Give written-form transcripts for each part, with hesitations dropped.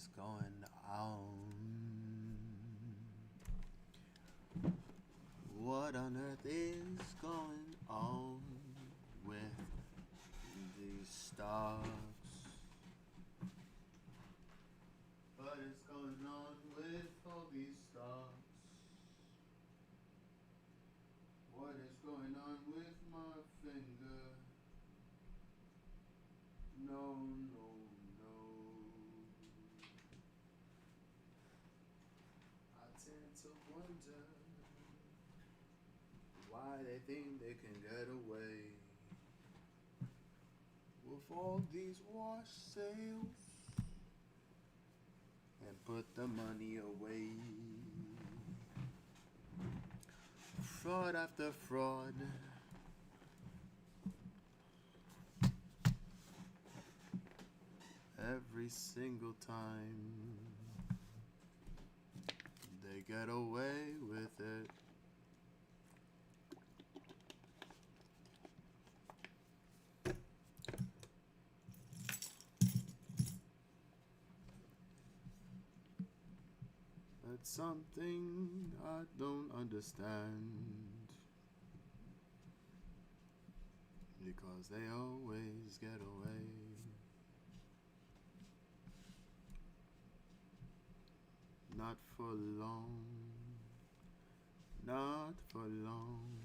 is going on? What on earth is going on with these stocks? What is going on with all these stocks? What is going on with my finger? No, no, no. I tend to wonder why they think they can get away with all these wash sales and put the money away. Fraud after fraud. Every single time they get away with it. That's something I don't understand, because they always get away. Not for long, not for long,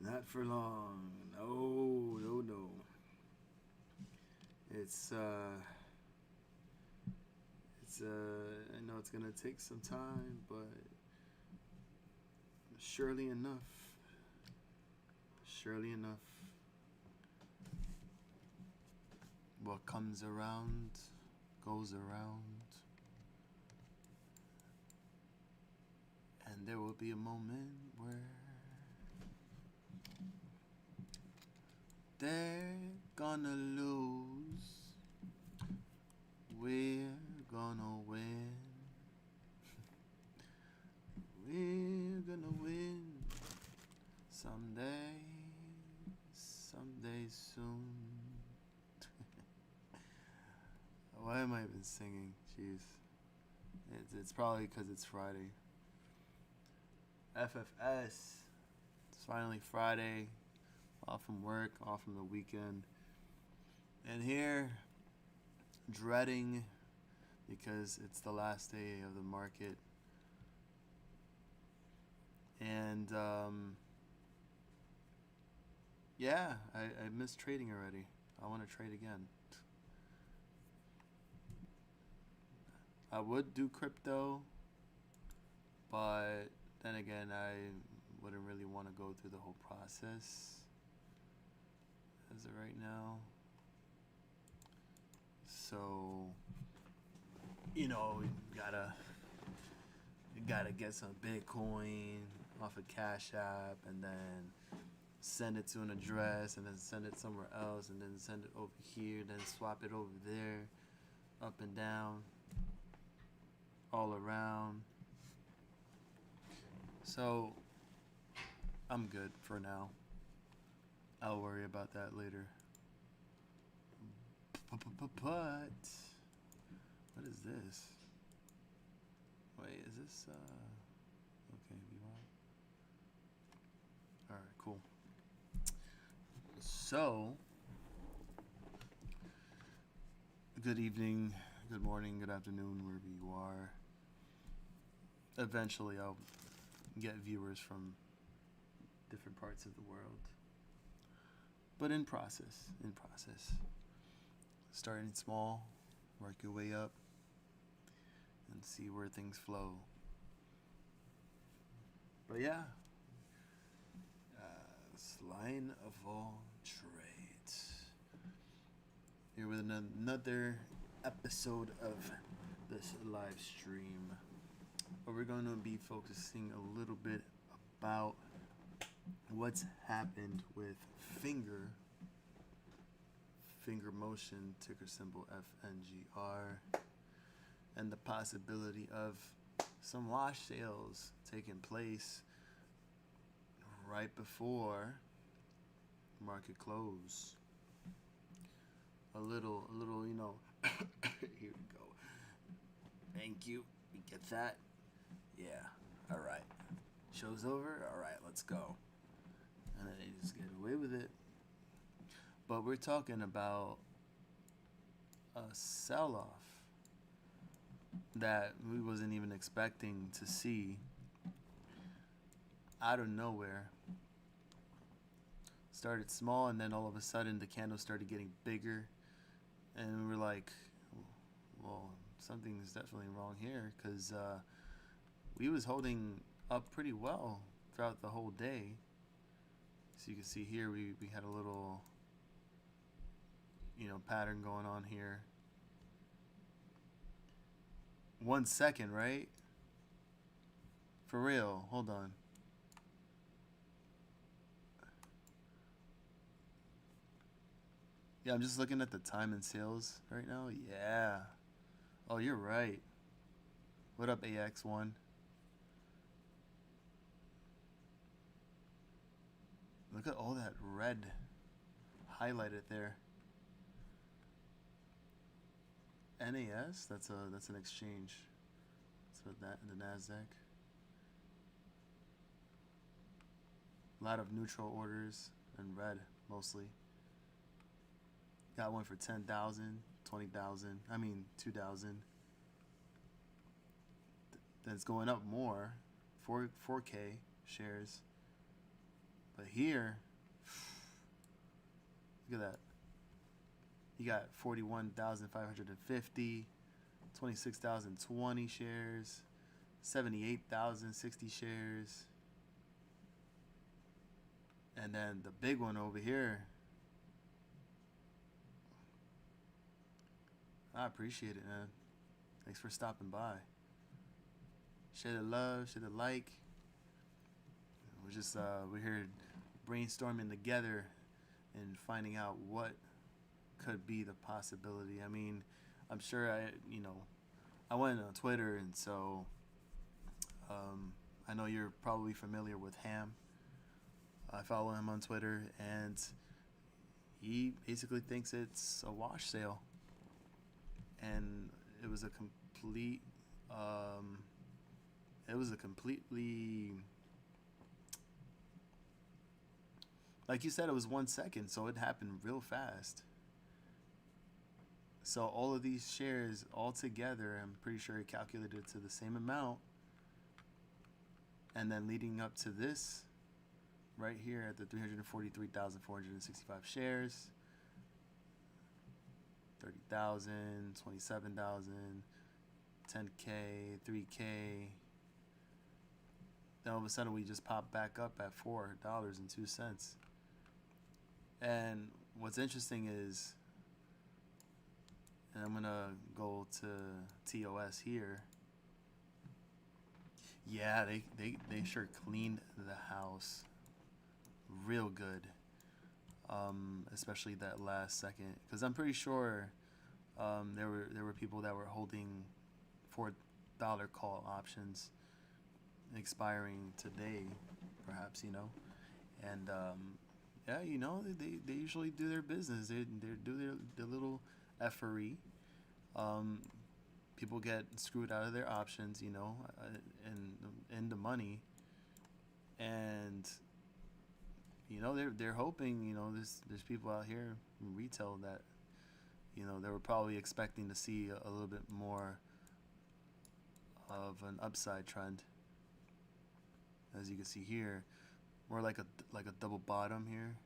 not for long, no, no, no. I know it's gonna take some time, but surely enough, what comes around goes around, and there will be a moment where they're gonna lose, we're gonna win. We're gonna win someday soon. Why am I even singing? Jeez. It's probably because it's Friday. FFS. It's finally Friday. Off from work, off from the weekend. And here, dreading, because it's the last day of the market. And yeah, I miss trading already. I want to trade again. I would do crypto, but then again, I wouldn't really want to go through the whole process as of right now. So, you gotta get some Bitcoin off of Cash App, and then send it to an address, and then send it somewhere else, and then send it over here, then swap it over there, up and down, all around. So I'm good for now. I'll worry about that later. But what is this? Wait, is this okay, you want? All right, cool. So, good evening, good morning, good afternoon, wherever you are. Eventually, I'll get viewers from different parts of the world. But in process. Starting small, work your way up, and see where things flow. But yeah, line of all trades. Here with another episode of this live stream, where we're going to be focusing a little bit about what's happened with Fngr motion, ticker symbol FNGR, and the possibility of some wash sales taking place right before market close. a little, you know. Here we go. Thank you. We get that. Yeah. All right. Show's over. All right, let's go. And then they just get away with it. But we're talking about a sell-off that we wasn't even expecting to see out of nowhere. Started small, and then all of a sudden the candle started getting bigger, and we were like, well, something's definitely wrong here, because we was holding up pretty well throughout the whole day. So you can see here we had a little, you know, pattern going on here. 1 second, right? For real, hold on. Yeah, I'm just looking at the time and sales right now. Yeah. Oh, you're right. What up, AX1? Look at all that red highlighted there. NAS? That's an exchange. So that in the Nasdaq. A lot of neutral orders and red mostly. Got one for 10,000, 20,000. I mean 2,000. Then it's going up more, 4K shares. But here, look at that. You got 41,550, 26,020 shares, 78,060 shares. And then the big one over here. I appreciate it, man. Thanks for stopping by. Share the love, share the like. We're here brainstorming together and finding out what could be the possibility. I mean, I'm sure I went on Twitter, and so I know you're probably familiar with Ham. I follow him on Twitter, and he basically thinks it's a wash sale. And it was a completely, like you said, it was 1 second, so it happened real fast. So all of these shares all together, I'm pretty sure it calculated to the same amount. And then leading up to this, right here at the 343,465 shares, 30,000, 27,000, 10K, 3K. Then all of a sudden we just popped back up at $4.02. And what's interesting is, and I'm gonna go to TOS here. Yeah, they sure cleaned the house real good. Especially that last second, because I'm pretty sure there were people that were holding $4 call options expiring today, perhaps, and yeah, they usually do their business. They do their little effery. People get screwed out of their options, and the money, and they're hoping, there's people out here in retail that, they were probably expecting to see a little bit more of an upside trend. As you can see here, more like a double bottom here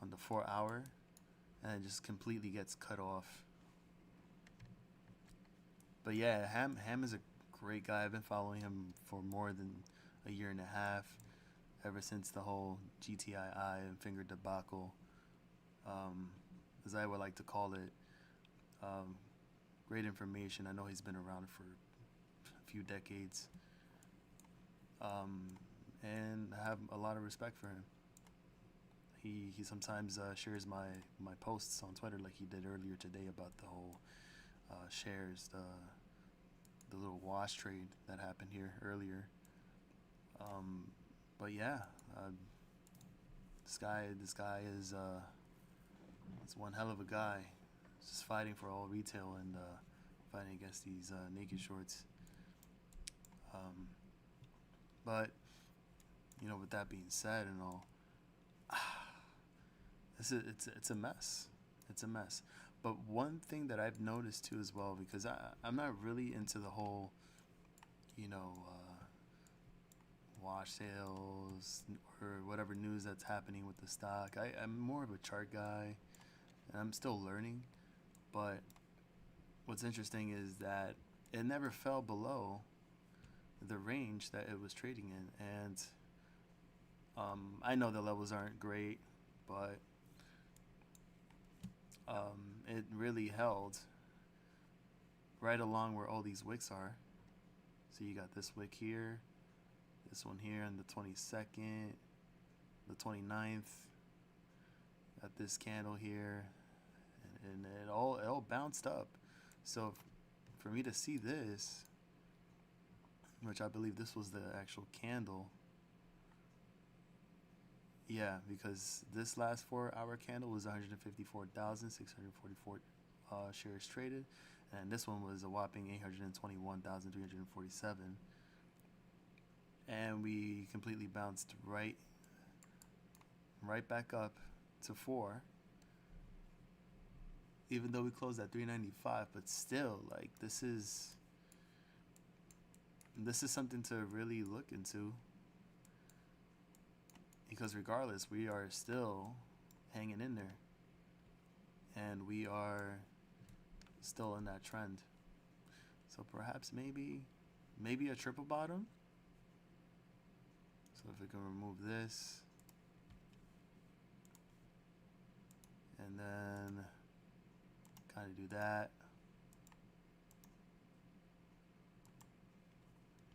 on the 4 hour, and it just completely gets cut off. But yeah, Ham is a great guy. I've been following him for more than a year and a half. Ever since the whole Gtii and Fngr debacle, as I would like to call it. Great information. I know he's been around for a few decades, and I have a lot of respect for him. He sometimes shares my posts on Twitter, like he did earlier today about the whole shares, the little wash trade that happened here earlier. But yeah, this guy is one hell of a guy. just fighting for all retail and fighting against these naked shorts. But with that being said and all, it's a mess. It's a mess. But one thing that I've noticed too as well, because I'm not really into the whole, wash sales or whatever news that's happening with the stock. I'm more of a chart guy, and I'm still learning. But what's interesting is that it never fell below the range that it was trading in, and I know the levels aren't great, but it really held right along where all these wicks are. So you got this wick here, this one here on the 22nd, the 29th, got this candle here, and it all bounced up. So for me to see this, which I believe this was the actual candle, yeah, because this last 4-hour candle was 154,644 shares traded, and this one was a whopping 821,347, and we completely bounced right back up to 4, even though we closed at 395. But still, like, this is something to really look into, because regardless, we are still hanging in there, and we are still in that trend. So perhaps maybe a triple bottom. So if we can remove this, and then kind of do that,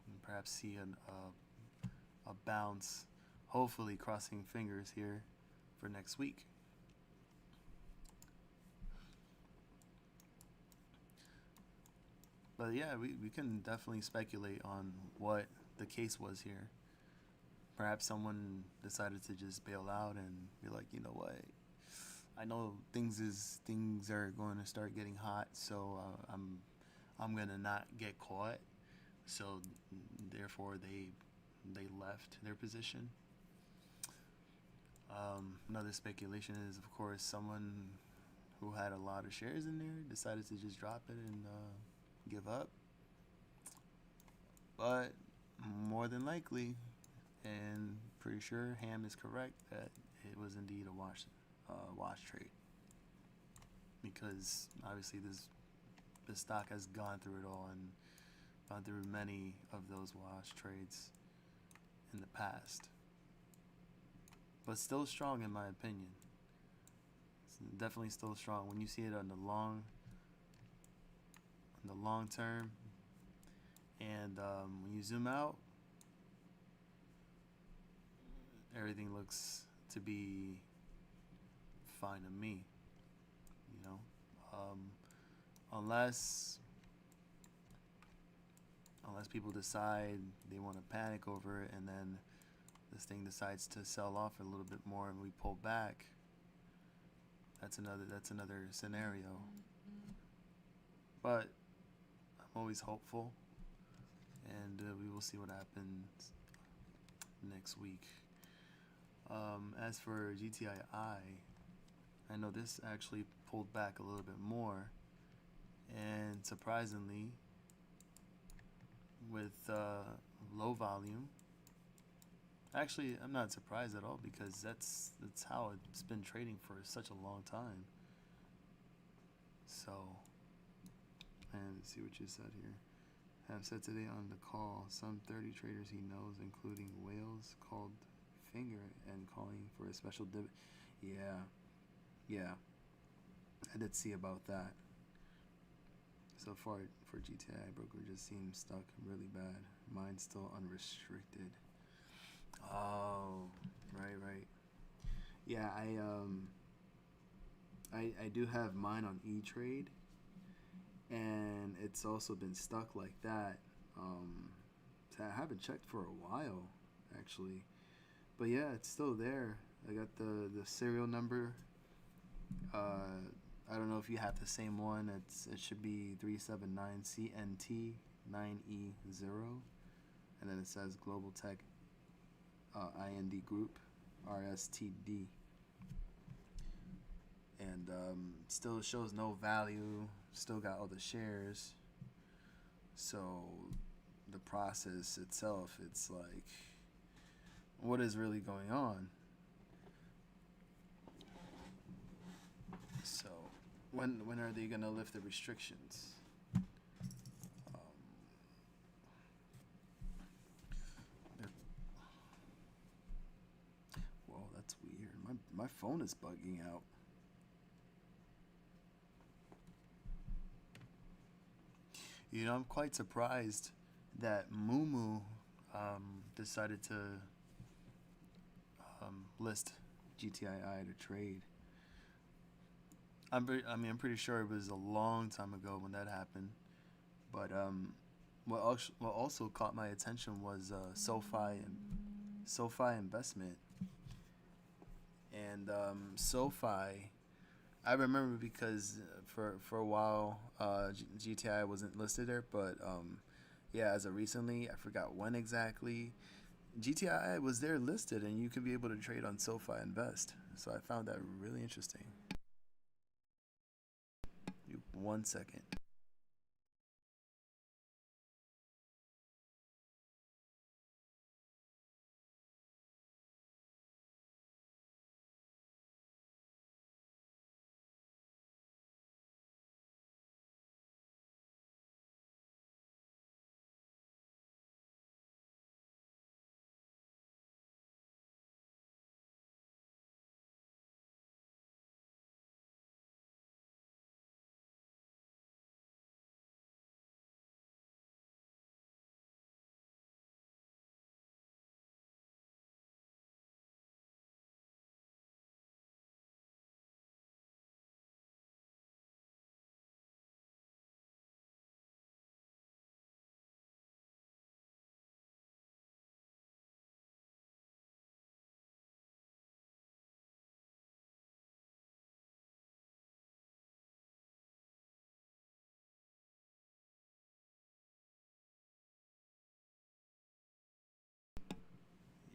and perhaps see a bounce, hopefully crossing fingers here for next week. But yeah, we can definitely speculate on what the case was here. Perhaps someone decided to just bail out and be like, you know what, I know things are going to start getting hot, so I'm gonna not get caught. So therefore they left their position. Another speculation is, of course, someone who had a lot of shares in there decided to just drop it and give up. But more than likely, and pretty sure Ham is correct, that it was indeed a wash trade, because obviously this stock has gone through it all and gone through many of those wash trades in the past, but still strong in my opinion. It's definitely still strong when you see it on the long term, and when you zoom out, everything looks to be fine to me, unless people decide they want to panic over it, and then this thing decides to sell off a little bit more and we pull back. That's another scenario. But I'm always hopeful, and we will see what happens next week. As for Gtii, I know this actually pulled back a little bit more, and surprisingly, with low volume. Actually, I'm not surprised at all, because that's how it's been trading for such a long time. So, and let's see what you said here. Have said today on the call, some 30 traders he knows, including Wales, called Fngr and calling for a special div. Yeah, I did see about that. So far for Gtii broker just seems stuck really bad. Mine's still unrestricted. Oh, right. Yeah, I do have mine on E-Trade, and it's also been stuck like that. So I haven't checked for a while, actually, but yeah, it's still there. I got the serial number I don't know if you have the same one. It should be 379 CNT 9E0, and then it says Global Tech IND Group RSTD, and still shows no value. Still got all the shares. So the process itself, it's like, what is really going on? So when are they gonna lift the restrictions? Whoa, that's weird. My phone is bugging out. You know, I'm quite surprised that Mumu decided to list GTII to trade. I'm pretty sure it was a long time ago when that happened. But what also caught my attention was SoFi Investment, and SoFi. I remember because for a while GTI wasn't listed there, but yeah, as of recently, I forgot when exactly, GTI was there listed, and you could be able to trade on SoFi Invest. So I found that really interesting. 1 second.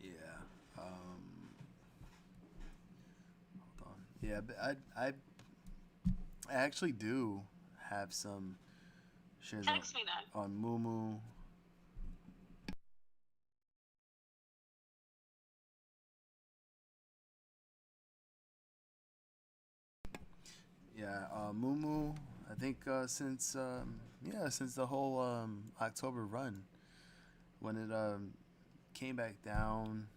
Yeah. Hold on. Yeah, but I actually do have some shares on Mumu. Yeah, Mumu. I think since the whole October run, when it came back down,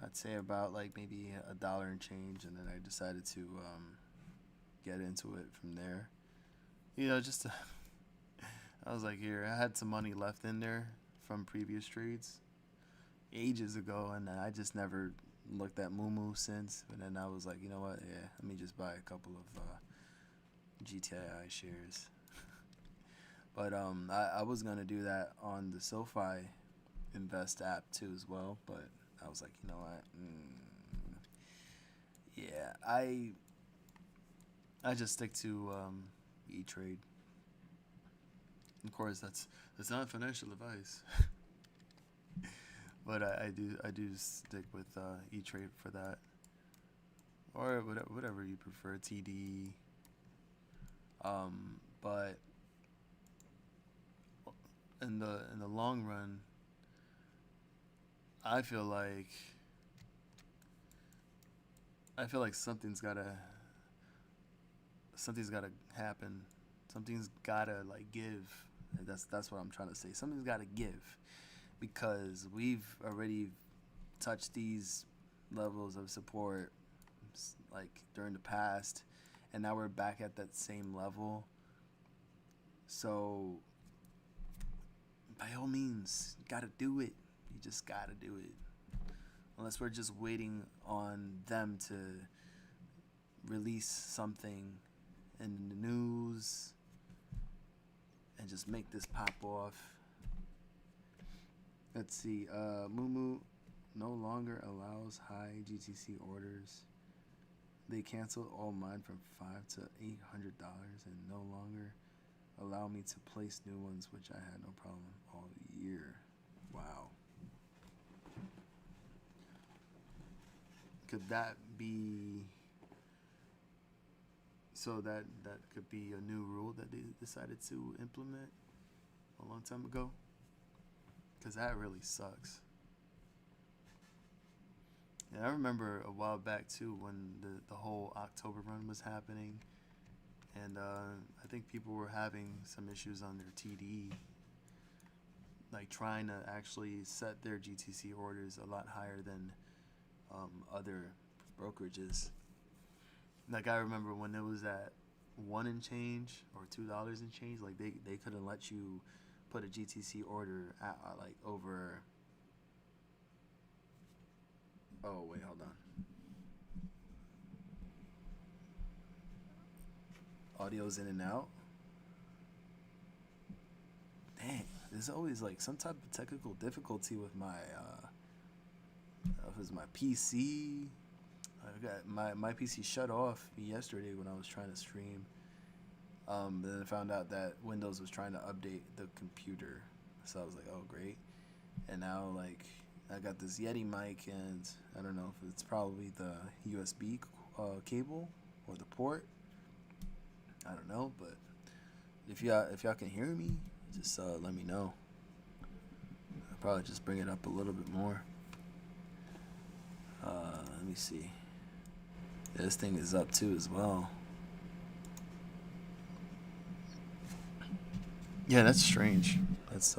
I'd say about like maybe $1 and change, and then I decided to get into it from there. You know, just to, I was like, here, I had some money left in there from previous trades ages ago, and I just never looked at Mumu since. And then I was like, you know what? Yeah, let me just buy a couple of GTI shares. But I was gonna do that on the SoFi Invest app too as well. But I was like, you know what? Yeah, I just stick to E-Trade. Of course, that's not financial advice. But I do stick with E-Trade for that, or whatever you prefer, TD. But in the long run, I feel like something's gotta happen. Something's gotta like give. That's what I'm trying to say. Something's gotta give, because we've already touched these levels of support like during the past, and now we're back at that same level. So by all means, you gotta do it. You just gotta do it. Unless we're just waiting on them to release something in the news and just make this pop off. Let's see. Mumu no longer allows high GTC orders. They canceled all mine from $500 to $800 and no longer allow me to place new ones, which I had no problem all year. Wow. Could that be so that could be a new rule that they decided to implement a long time ago? Because that really sucks. And I remember a while back too when the whole October run was happening, and I think people were having some issues on their TD, like trying to actually set their GTC orders a lot higher than other brokerages. Like I remember when it was at one and change or $2 and change, like they couldn't let you put a GTC order at like over. Oh wait, hold on. Audio's in and out. Dang, there's always like some type of technical difficulty with my my PC. I got my PC shut off yesterday when I was trying to stream. Then I found out that Windows was trying to update the computer, so I was like, oh great. And now like I got this Yeti mic, and I don't know if it's probably the USB cable or the port. I don't know, but if y'all can hear me, just let me know. I'll probably just bring it up a little bit more. Let me see. Yeah, this thing is up too as well. Yeah, that's strange. That's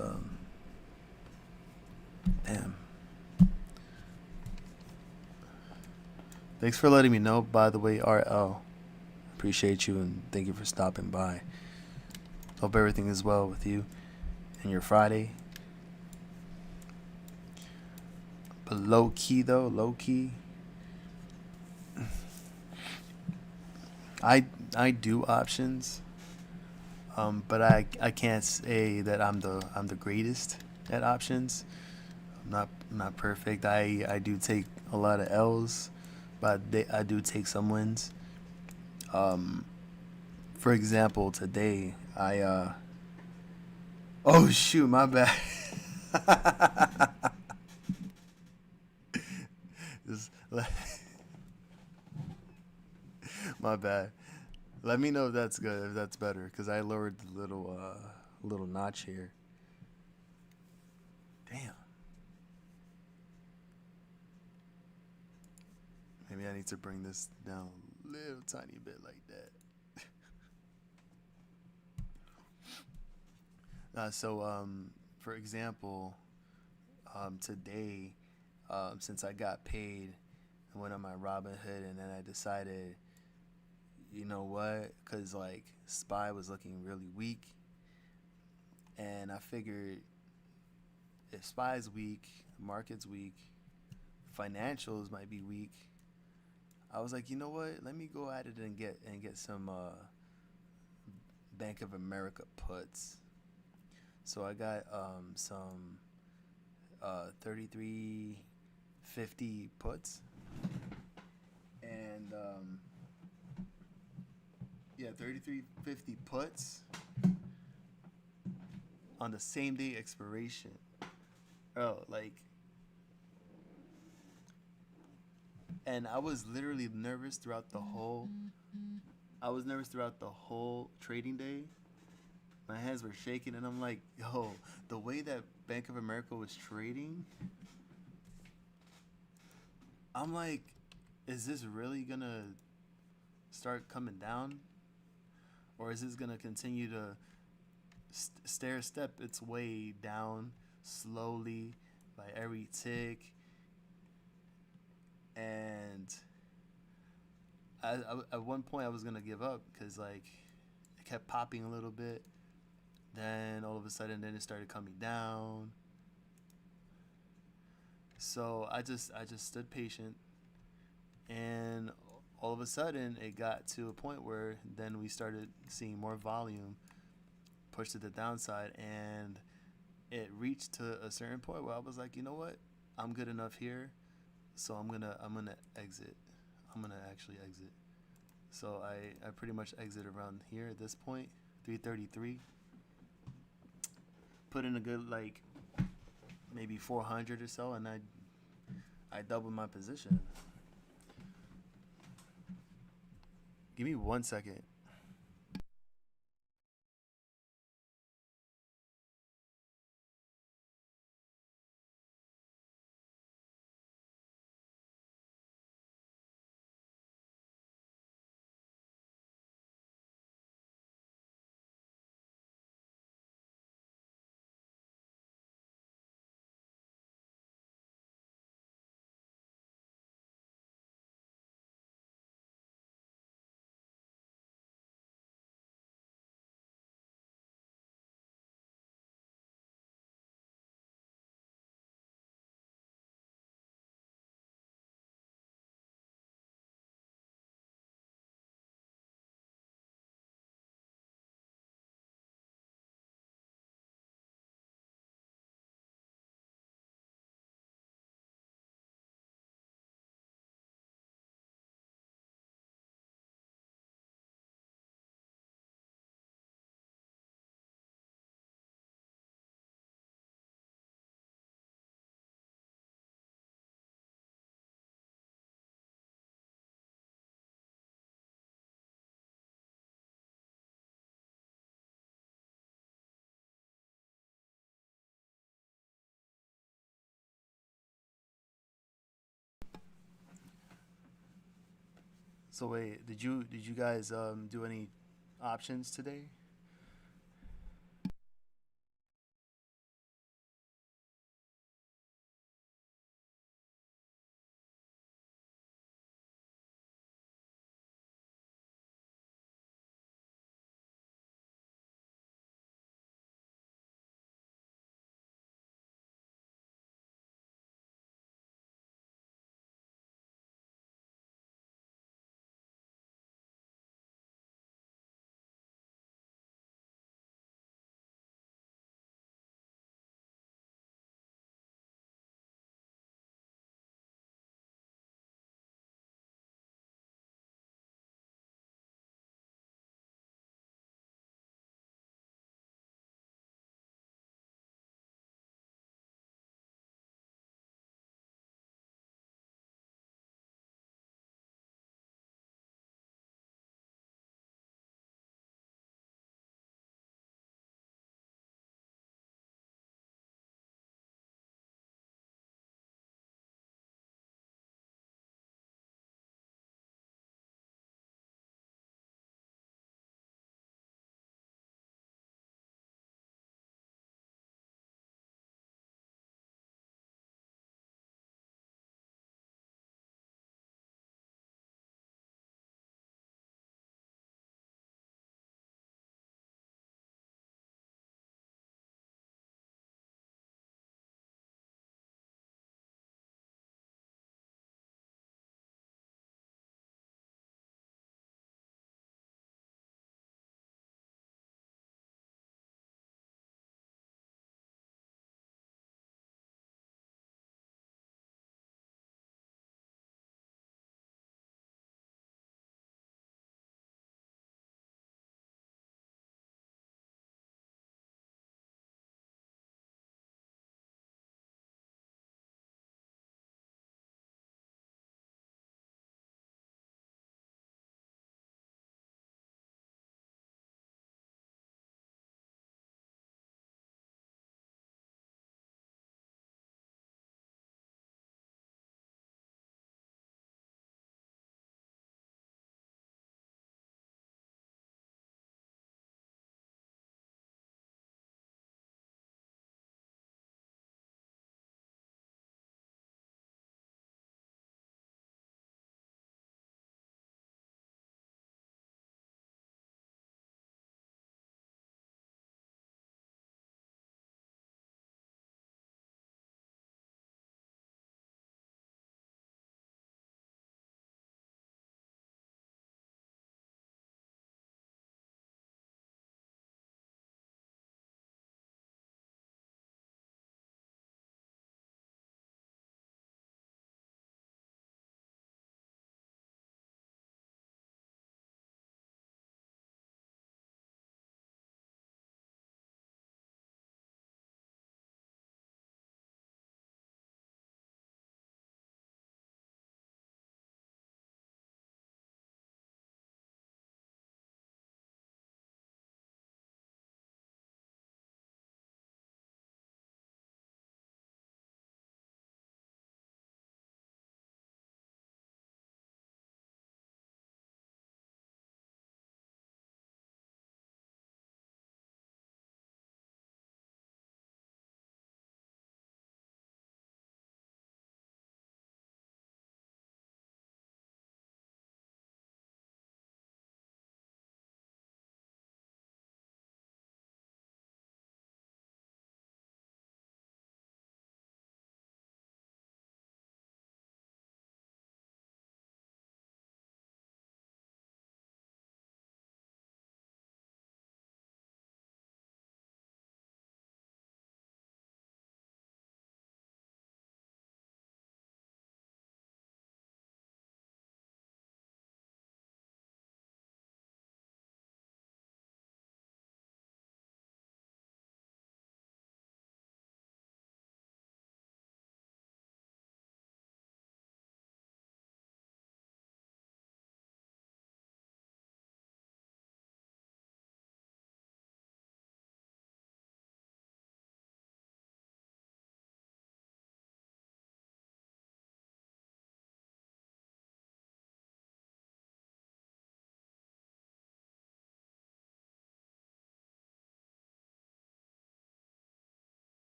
damn. Thanks for letting me know, by the way, RL. Appreciate you and thank you for stopping by. Hope everything is well with you and your Friday. But low key though, low key. I do options, but I can't say that I'm the greatest at options. I'm not perfect. I do take a lot of L's, but I do take some wins. For example, today oh shoot, my bad. Just, my bad. Let me know if that's good, if that's better, because I lowered the little notch here. Damn. Maybe I need to bring this down a little tiny bit like that. For example, today, since I got paid, I went on my Robinhood, and then I decided, you know what? Because like SPY was looking really weak, and I figured if SPY is weak, market's weak, financials might be weak. I was like, you know what? Let me go at it and get some Bank of America puts. So I got some 3350 puts, and 3350 puts on the same day expiration. Oh, like, and I was literally nervous throughout the whole. I was nervous throughout the whole trading day. My hands were shaking, and I'm like, yo, the way that Bank of America was trading, I'm like, is this really gonna start coming down, or is this gonna continue to stair step its way down slowly by every tick? And at one point I was gonna give up because like it kept popping a little bit, then all of a sudden then it started coming down. So I just stood patient, and all of a sudden it got to a point where then we started seeing more volume push to the downside, and it reached to a certain point where I was like, you know what, I'm good enough here, so I'm gonna exit. I'm gonna actually exit. So I pretty much exit around here at this point, 333. Put in a good like maybe 400 or so, and I doubled my position. Give me 1 second. So wait, did you guys do any options today?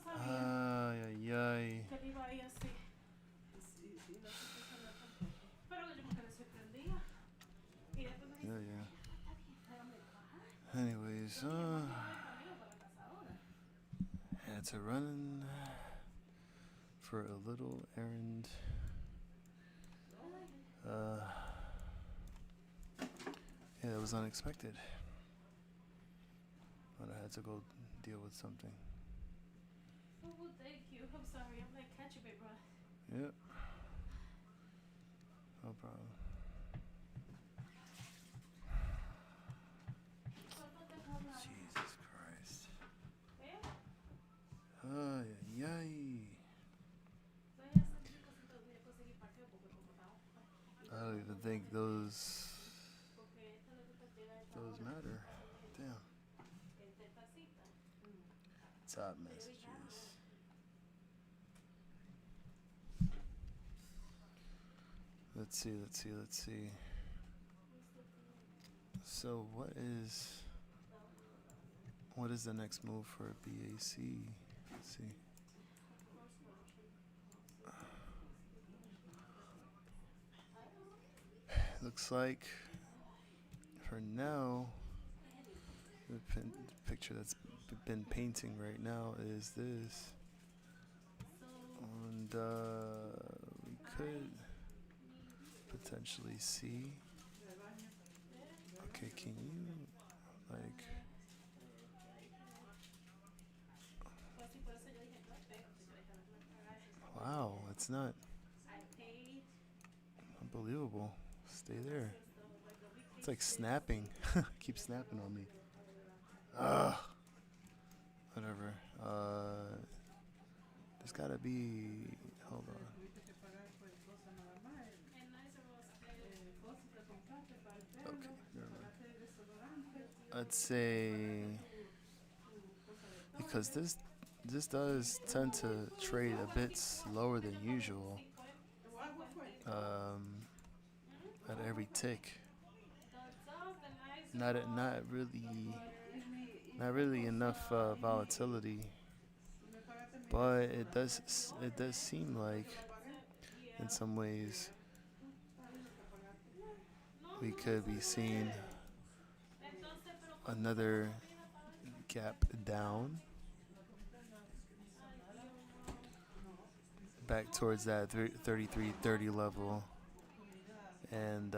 Ay, ay, ay. Yeah, yeah. Anyways, had to run for a little errand. Yeah, that was unexpected. But I had to go deal with something. Oh, well, thank you. I'm sorry. I'm like catching my breath. Yep. No problem. Jesus Christ. Ay, ay, ay. I don't even think those matter. Damn. Top messages. Let's see, let's see, let's see. So what is the next move for BAC? Let's see. Looks like for now the picture that's been painting right now is this. And we could potentially see. Okay, can you like? Wow, it's not unbelievable. Stay there. It's like snapping. Keep snapping on me. Ugh. Whatever. There's gotta be. Hold on. Okay, never mind. I'd say because this does tend to trade a bit slower than usual. At every tick. Not really enough volatility, but it does seem like in some ways we could be seeing another gap down back towards that 3330 level, and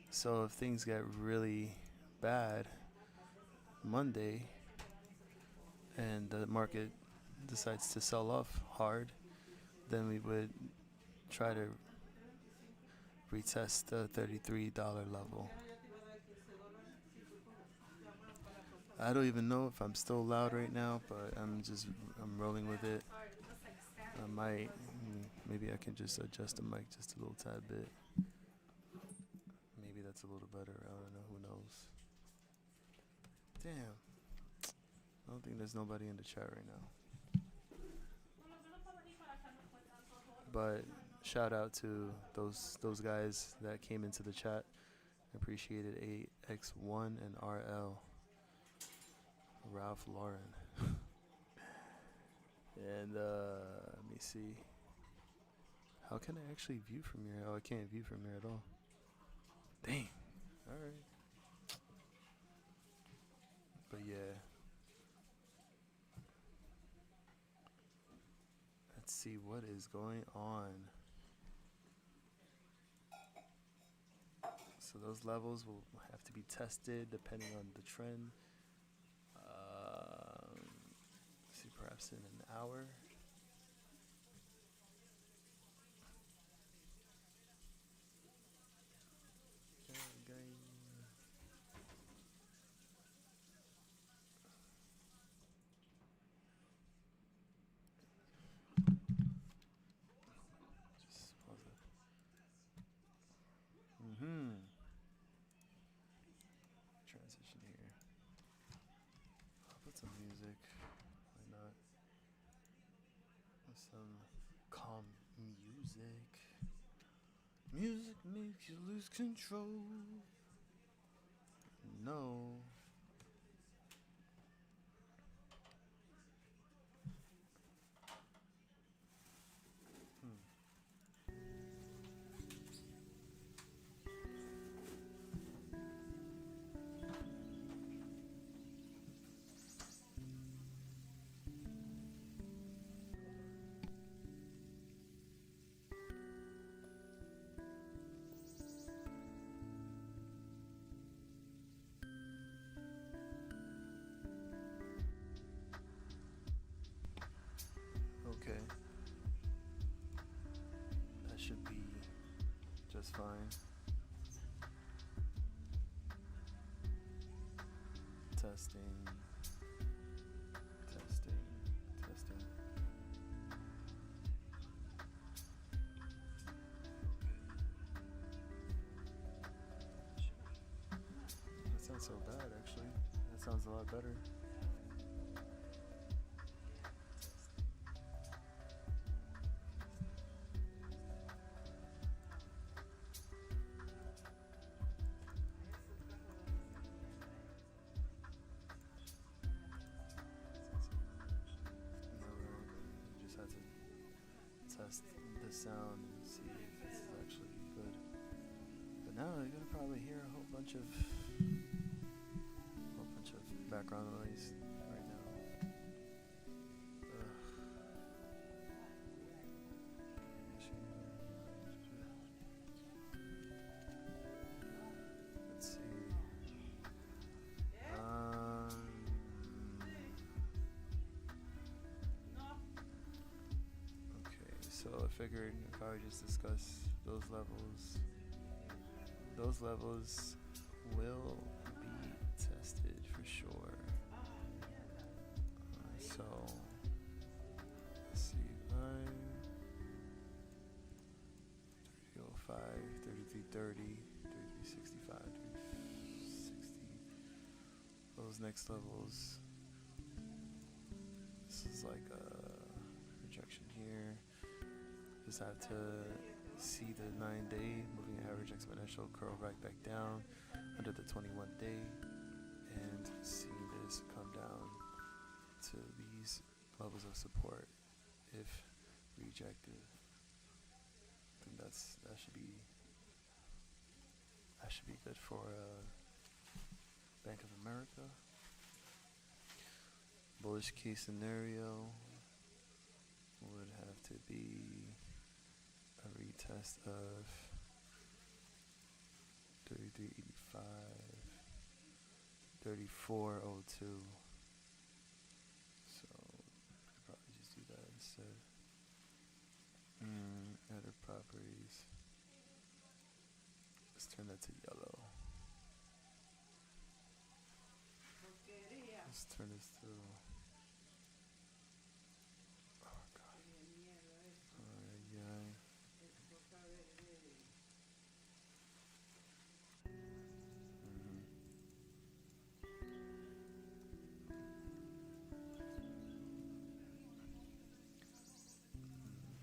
so if things get really bad Monday and the market decides to sell off hard, then we would try to retest the $33 level. I don't even know if I'm still loud right now, but I'm rolling with it. I might, maybe I can just adjust the mic just a little tad bit. Maybe that's a little better. I don't know. Who knows? Damn. I don't think there's nobody in the chat right now. But shout out to those guys that came into the chat. Appreciated AX1 and RL. Ralph Lauren. And let me see. How can I actually view from here? Oh, I can't view from here at all. Dang. Alright. But yeah. Let's see what is going on. So those levels will have to be tested depending on the trend. See, perhaps in an hour. Just pause it. Transition here. I'll put some music. Why not? Some calm music. Music makes you lose control. No. fine. Testing. That sounds so bad, actually. That sounds a lot better. Just had to test the sound and see if it's actually good. But now you're gonna probably hear a whole bunch of background noise right now. Let's see. Okay, so I figured if I would just discuss those levels will be tested for sure. So let's see, 3305, 3330, 3365, 3360. Those next levels. This is like a projection here. Just have to see the 9-day moving average exponential curl right back down under the 21-day and see this come down to these levels of support if rejected. I think that should be good for Bank of America. Bullish case scenario would have to be a retest of 3385, 3402. So I'd probably just do that instead. Other properties. Let's turn that to yellow. Let's turn this to. Oh God. Yeah.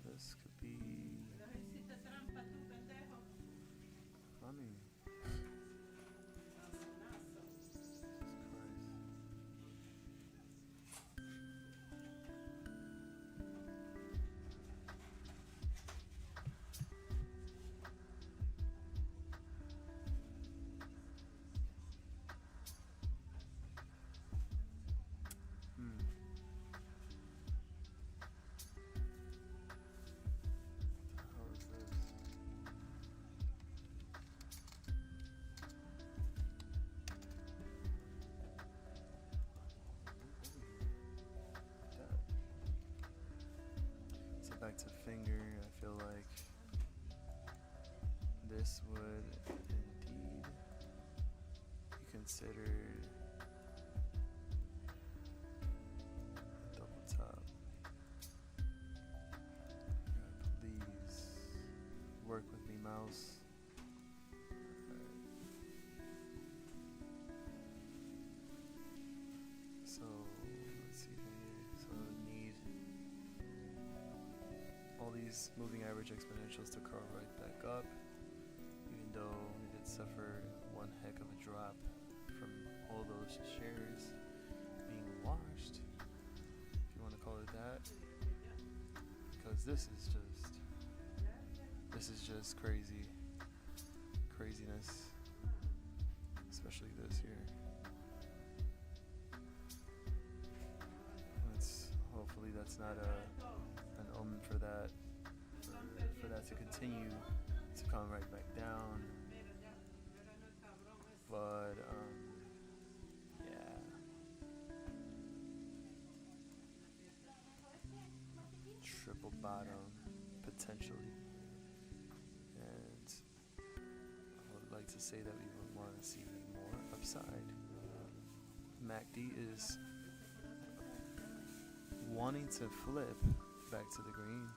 This could be funny. Back to Fngr, I feel like this would indeed be considered a double top. Please work with me, mouse. So let's see here. So I need all these moving average exponentials to curl right back up, even though it did suffer one heck of a drop from all those shares being washed, if you want to call it that, because this is just craziness, especially this here. Hopefully that's not an omen for that to continue to come right back down. But yeah. Triple bottom potentially. And say that we would want to see more upside. MACD is wanting to flip back to the green.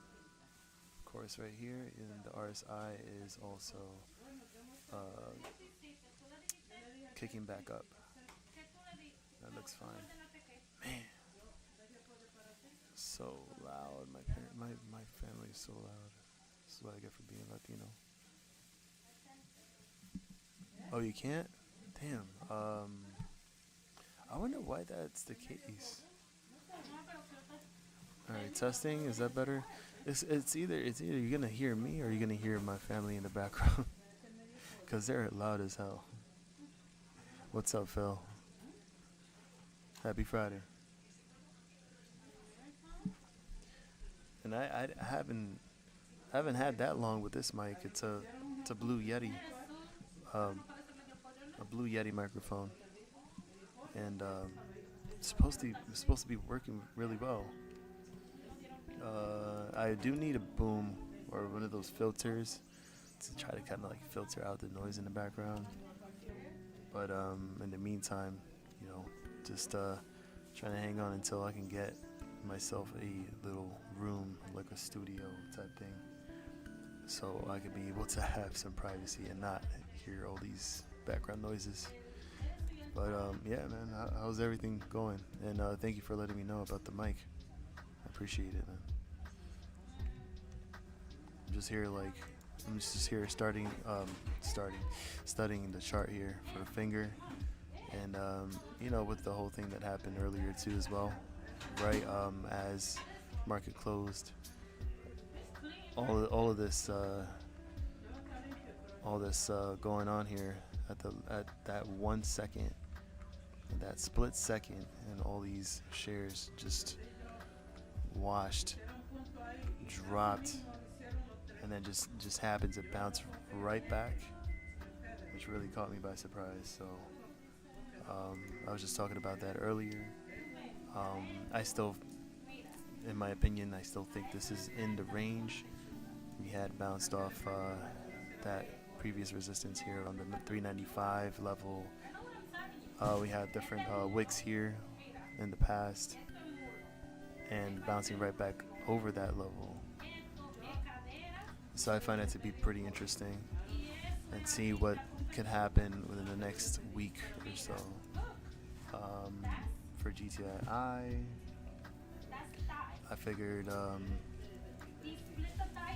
Of course, right here, and the RSI is also kicking back up. That looks fine. Man, so loud. My family is so loud. This is what I get for being Latino. Oh, you can't? Damn. I wonder why that's the case. All right, testing. Is that better? It's either you're gonna hear me or you're gonna hear my family in the background, cause they're loud as hell. What's up, Phil? Happy Friday. And I haven't had that long with this mic. It's a Blue Yeti, a Blue Yeti microphone, and it's supposed to be working really well. I do need a boom or one of those filters to try to kind of like filter out the noise in the background. But in the meantime, just trying to hang on until I can get myself a little room, like a studio type thing, so I could be able to have some privacy and not hear all these background noises. But yeah, man, how's everything going? And thank you for letting me know about the mic. I appreciate it, man. I'm just here studying the chart here for Fngr, and with the whole thing that happened earlier too as well, right? As market closed, all of this going on here at that 1 second, that split second, and all these shares just washed, dropped, and then just happened to bounce right back, which really caught me by surprise. So I was just talking about that earlier. I still, in my opinion, I still think this is in the range. We had bounced off that previous resistance here on the 395 level. We had different wicks here in the past, and bouncing right back over that level. So I find that to be pretty interesting, and see what could happen within the next week or so. For GTI, I figured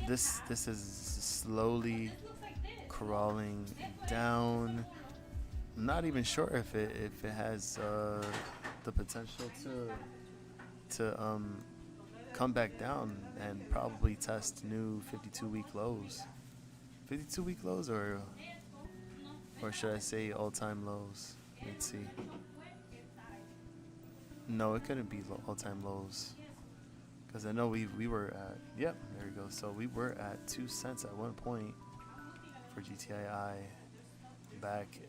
this is slowly crawling down. I'm not even sure if it has the potential to come back down and probably test new 52-week lows. 52-week lows, or should I say all-time lows? Let's see. No, it couldn't be all-time lows, because I know we were at, yep, there we go. So we were at 2 cents at one point for GTI back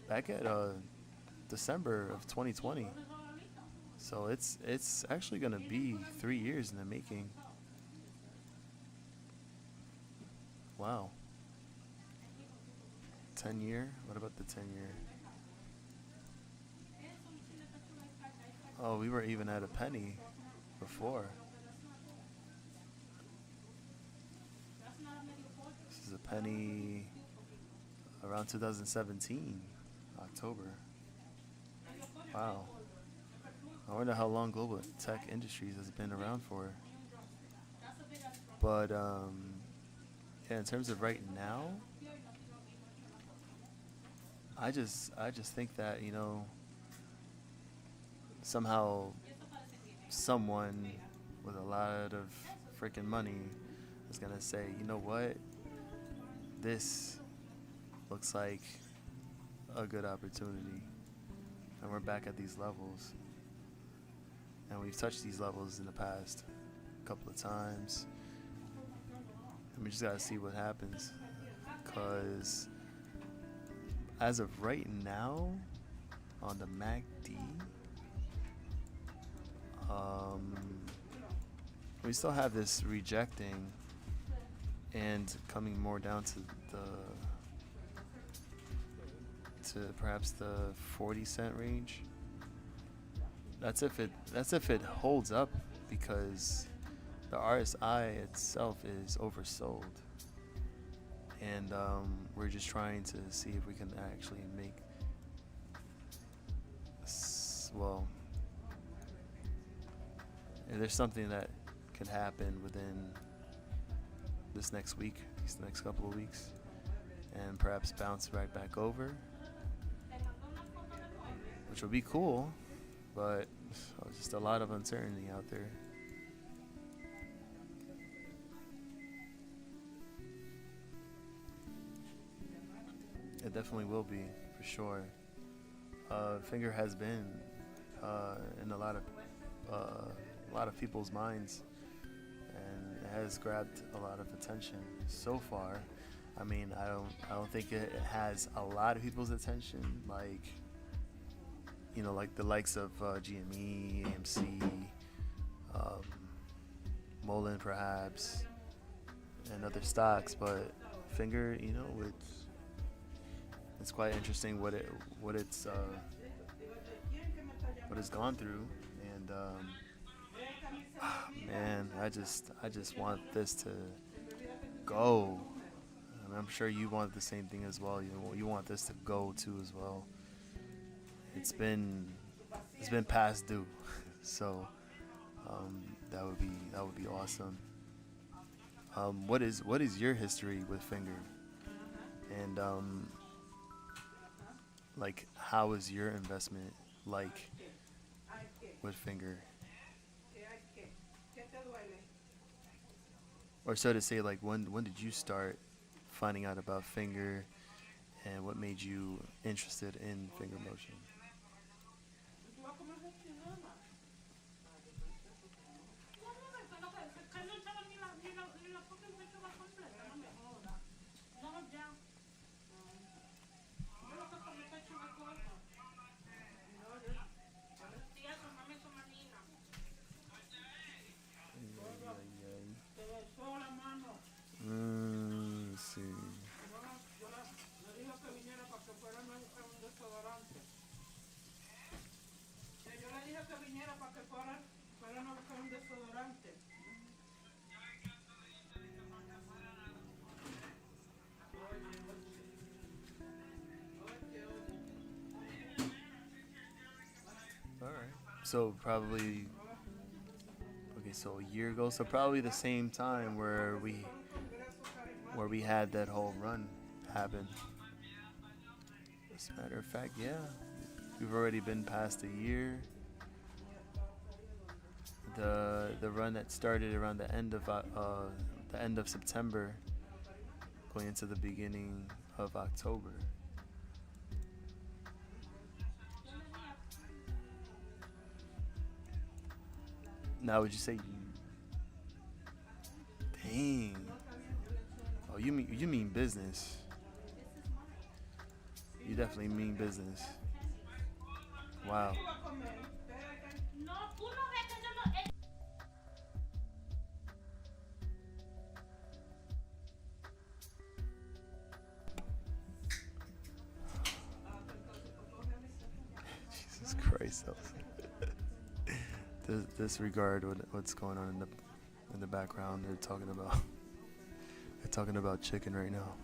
at December of 2020. So it's actually gonna be 3 years in the making. Wow. 10-year? What about the 10-year? Oh, we were even at a penny before. This is a penny around 2017, October. Wow. I wonder how long Global Tech Industries has been around for. But yeah, in terms of right now, I just think that, somehow someone with a lot of freaking money is gonna say, you know what, this looks like a good opportunity, and we're back at these levels, and we've touched these levels in the past a couple of times, and we just gotta see what happens, because as of right now on the MACD, we still have this rejecting and coming more down to to perhaps the 40 cent range. That's if it holds up, because the RSI itself is oversold, and we're just trying to see if we can actually make well, if there's something that could happen within this next week, these next couple of weeks, and perhaps bounce right back over, which would be cool, but just a lot of uncertainty out there. It definitely will be, for sure. Fngr has been in a lot of people's minds, and it has grabbed a lot of attention so far. I mean, I don't think it has a lot of people's attention, like, you know, like the likes of GME, AMC, Mullen perhaps, and other stocks. But Fngr, you know, it's quite interesting what it's gone through, and man, I just want this to go. I mean, I'm sure you want the same thing as well. You want this to go too as well. It's been past due, so that would be awesome. What is your history with Fngr, and like, how is your investment like with Fngr? Or so to say, like, when did you start finding out about Fngr, and what made you interested in Fngr Motion? Let's see. All right. So probably, okay, so a year ago. So probably the same time where we had that whole run happen. As a matter of fact, yeah, we've already been past a year. The run that started around the end of September, going into the beginning of October. Now, would you say dang? Oh, you mean business? You definitely mean business. Wow. Jesus Christ. Disregard what's going on in the background. They're talking about chicken right now.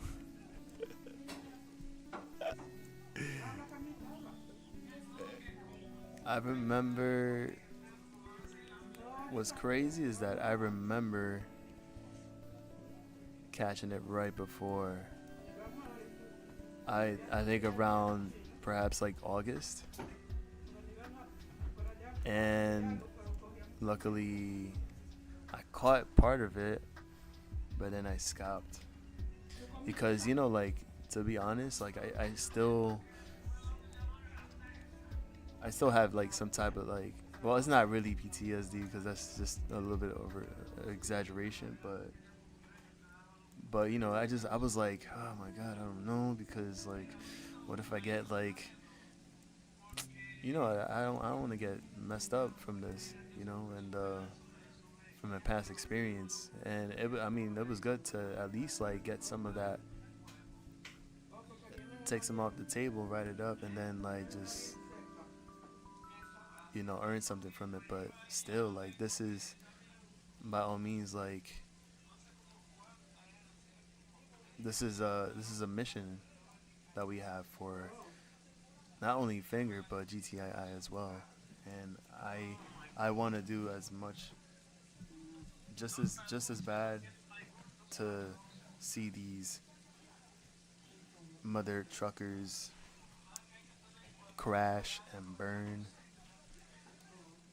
I remember what's crazy is that I remember catching it right before, I think around perhaps like August, and luckily I caught part of it, but then I scalped, because, you know, like, to be honest, like, I still have like some type of, like, well, it's not really PTSD, because that's just a little bit over exaggeration, but you know, I was like, oh my god, I don't know, because, like, what if I get, like, you know, I don't want to get messed up from this, you know, and from my past experience, and it was good to at least, like, get some of that take some off the table, write it up, and then like just earn something from it. But still, like, this is by all means, like, this is a mission that we have for not only Fngr but Gtii as well. And I want to do as much, just as bad, to see these mother truckers crash and burn,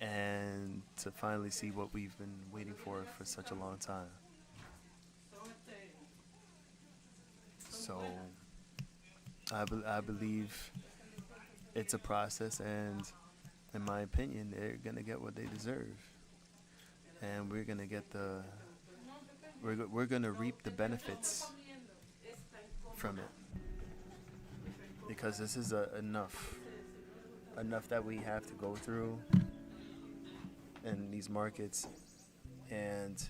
and to finally see what we've been waiting for such a long time. So I believe it's a process, and in my opinion, they're gonna get what they deserve, and we're gonna get we're gonna reap the benefits from it, because this is enough that we have to go through in these markets. And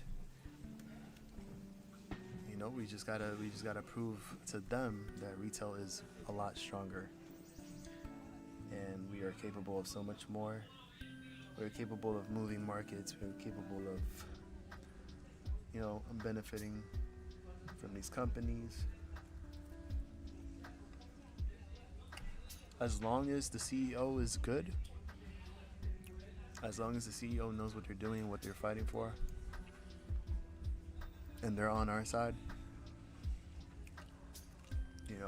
we just gotta prove to them that retail is a lot stronger, and we are capable of so much more. We're capable of moving markets. We're capable of benefiting from these companies, as long as the CEO is good, as long as the CEO knows what they're doing, what they're fighting for, and they're on our side.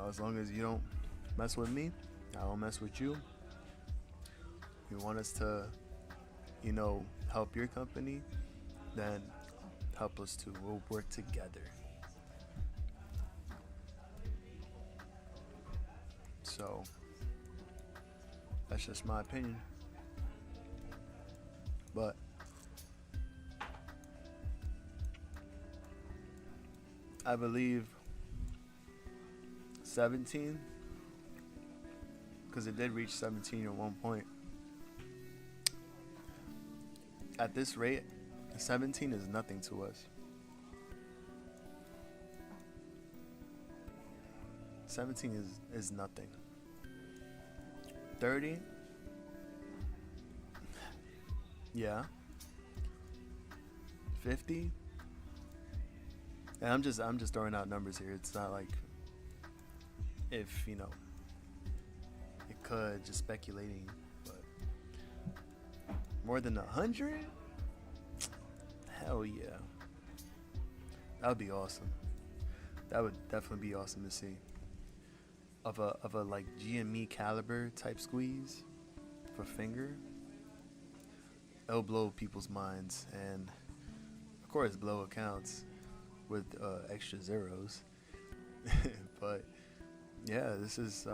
As long as you don't mess with me, I don't mess with you. You want us to, help your company, then help us too. We'll work together. So that's just my opinion. But I believe 17, because it did reach 17 at one point. At this rate, 17 is nothing to us. 17 is nothing. 30, yeah. 50, and I'm just throwing out numbers here. It's not like if it could, just speculating, but more than 100, hell yeah, that would be awesome. That would definitely be awesome to see. Of a like GME caliber type squeeze for Fngr, it'll blow people's minds, and of course blow accounts with extra zeros. But yeah, this is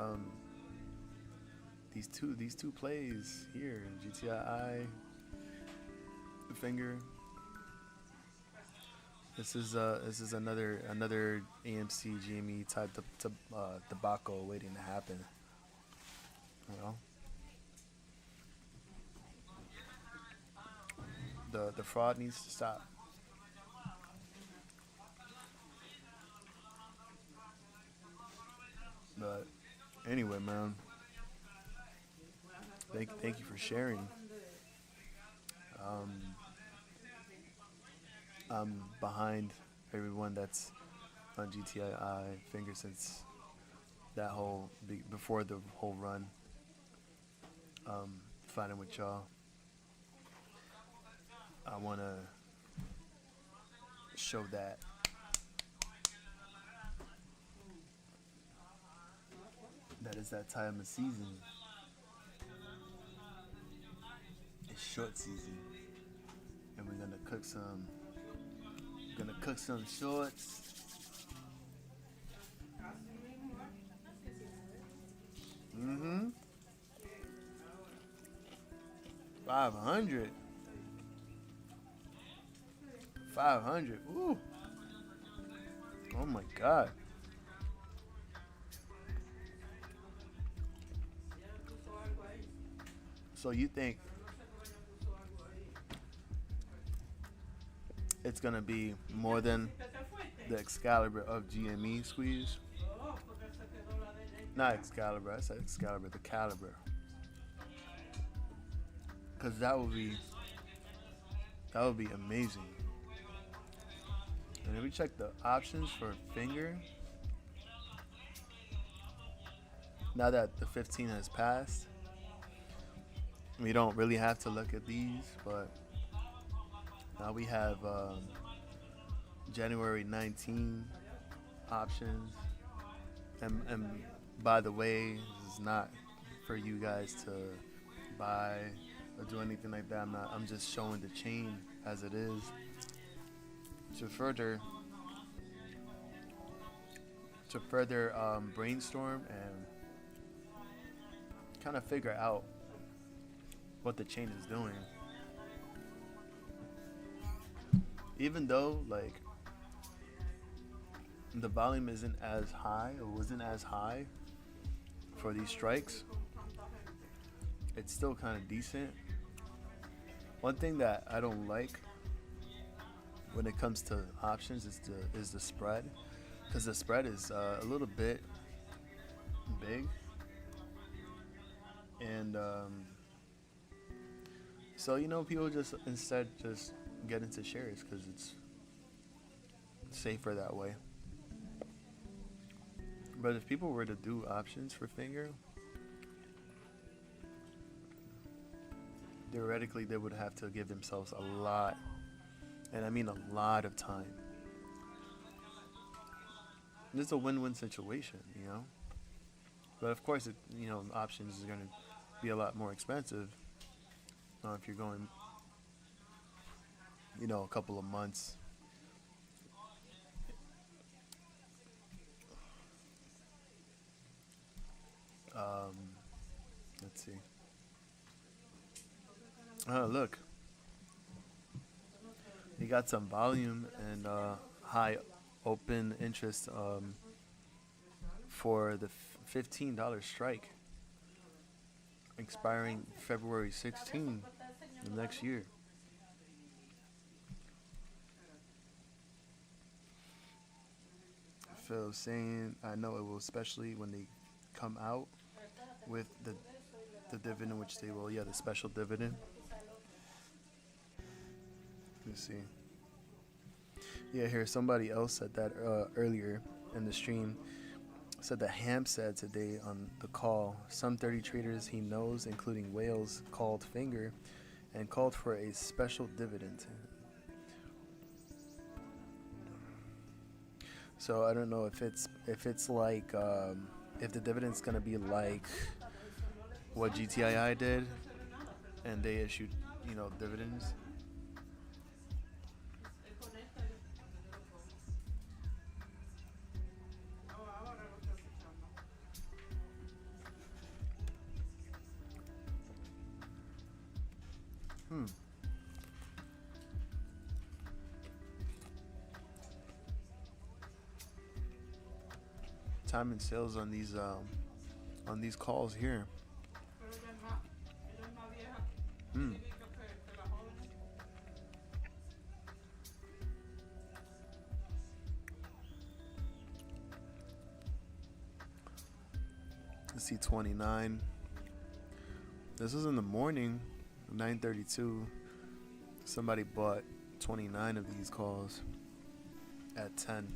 these two plays here, Gtii, Fngr. This is another AMC GME type debacle waiting to happen. The fraud needs to stop. But anyway, man, thank you for sharing. I'm behind everyone that's on Gtii Fngr since that whole before the whole run. Fighting with y'all. I want to show that it's that time of season. It's short season, and we're gonna cook some shorts. 500. 500. Ooh. Oh my God. So you think it's gonna be more than the Excalibur of GME squeeze? Not Excalibur. I said Excalibur, the caliber. Cause that would be amazing. And if we check the options for Fngr, now that the 15 has passed, we don't really have to look at these, but now we have January 19 options. And by the way, this is not for you guys to buy or do anything like that. I'm just showing the chain as it is to further brainstorm and kind of figure out what the chain is doing. Even though like the volume isn't as high or wasn't as high for these strikes, it's still kind of decent. One thing that I don't like when it comes to options is the spread, because the spread is a little bit big, and so people just instead just get into shares because it's safer that way. But if people were to do options for Fngr, theoretically they would have to give themselves a lot, and I mean a lot of time. And it's a win-win situation, But of course, options is going to be a lot more expensive if you're going, a couple of months. Let's see. Oh, look. You got some volume and high open interest for the $15 strike expiring February 16 the next year. Phil saying, I know it will, especially when they come out with the dividend, which they will, the special dividend. Let's see. Yeah, here somebody else said that earlier in the stream. Said that Ham said today on the call, some 30 traders he knows, including Wales, called Fngr and called for a special dividend. So I don't know if it's like if the dividend's gonna be like what GTII did, and they issued dividends. Time and sales on these calls here. Let's see, 29. This was in the morning, 9:32. Somebody bought 29 of these calls at 10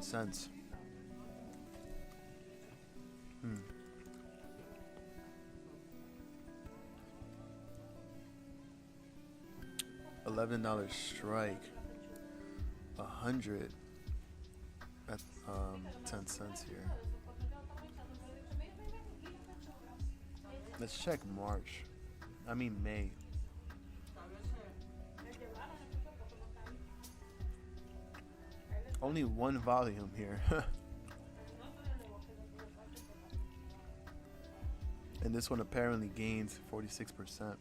cents. $11 strike, 100 at 10 cents here. Let's check May. Only one volume here. And this one apparently gained 46%.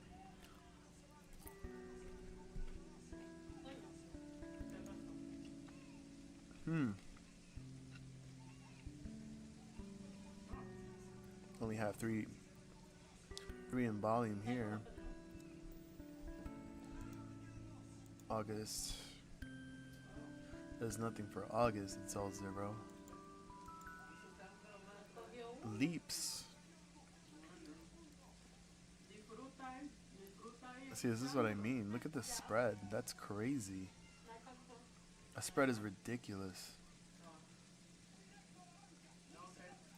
Only have three in volume here. August. There's nothing for August. It's all 0. leaps. See, this is what I mean. Look at the spread. That's crazy. A spread is ridiculous.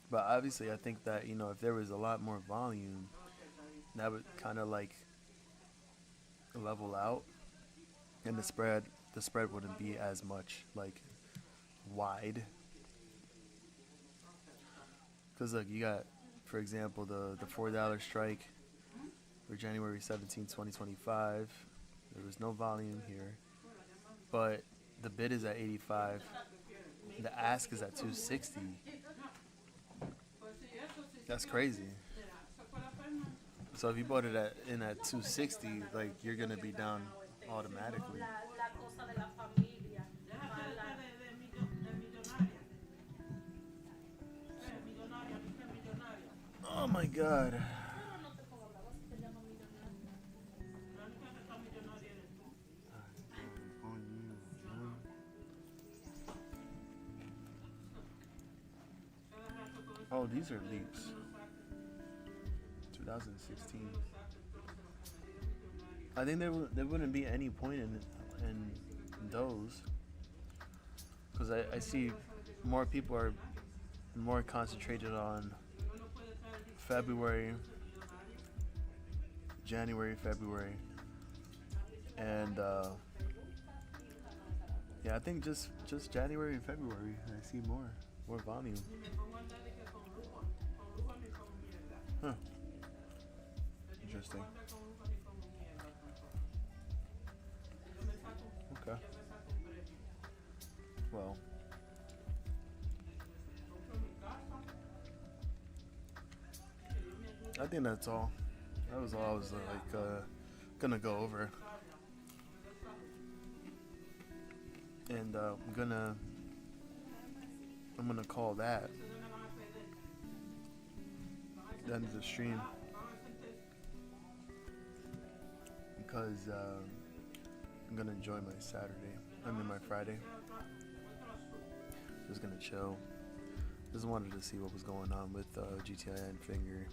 But obviously, I think that, you know, if there was a lot more volume, that would kind of like level out, and the spread wouldn't be as much like wide. Because look, you got, for example, the $4 strike for January 17, 2025. There was no volume here, but the bid is at 85. The ask is at 260. That's crazy. So if you bought it at 260, like, you're gonna be down automatically. Oh my God. Oh, these are leaps. 2016. I think there wouldn't be any point in those, because I see more people are more concentrated on February, January, February, and yeah, I think just January and February I see more volume. Huh. Interesting. Okay. Well, I think that's all. That was all I was gonna go over, and I'm gonna call that the end of the stream, because I'm gonna enjoy my Saturday. My Friday. Just gonna chill. Just wanted to see what was going on with Gtii and Fngr.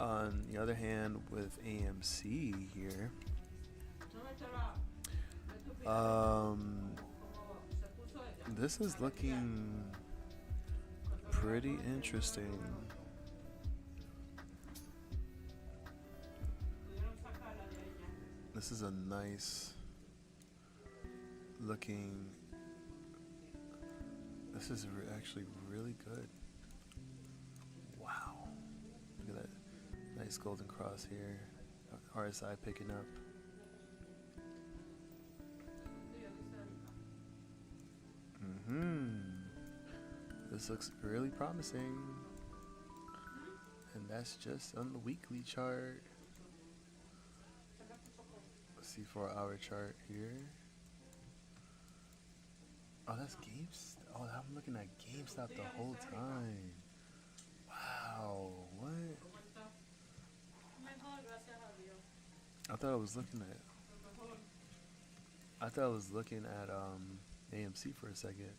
On the other hand, with AMC here, this is looking pretty interesting. This is a nice looking. This is actually really good. Wow. Look at that. Nice golden cross here. RSI picking up. This looks really promising. And that's just on the weekly chart. Let's see, 4-hour chart here. Oh, that's GameStop. Oh, I'm looking at GameStop the whole time. Wow, what? I thought I was looking at AMC for a second.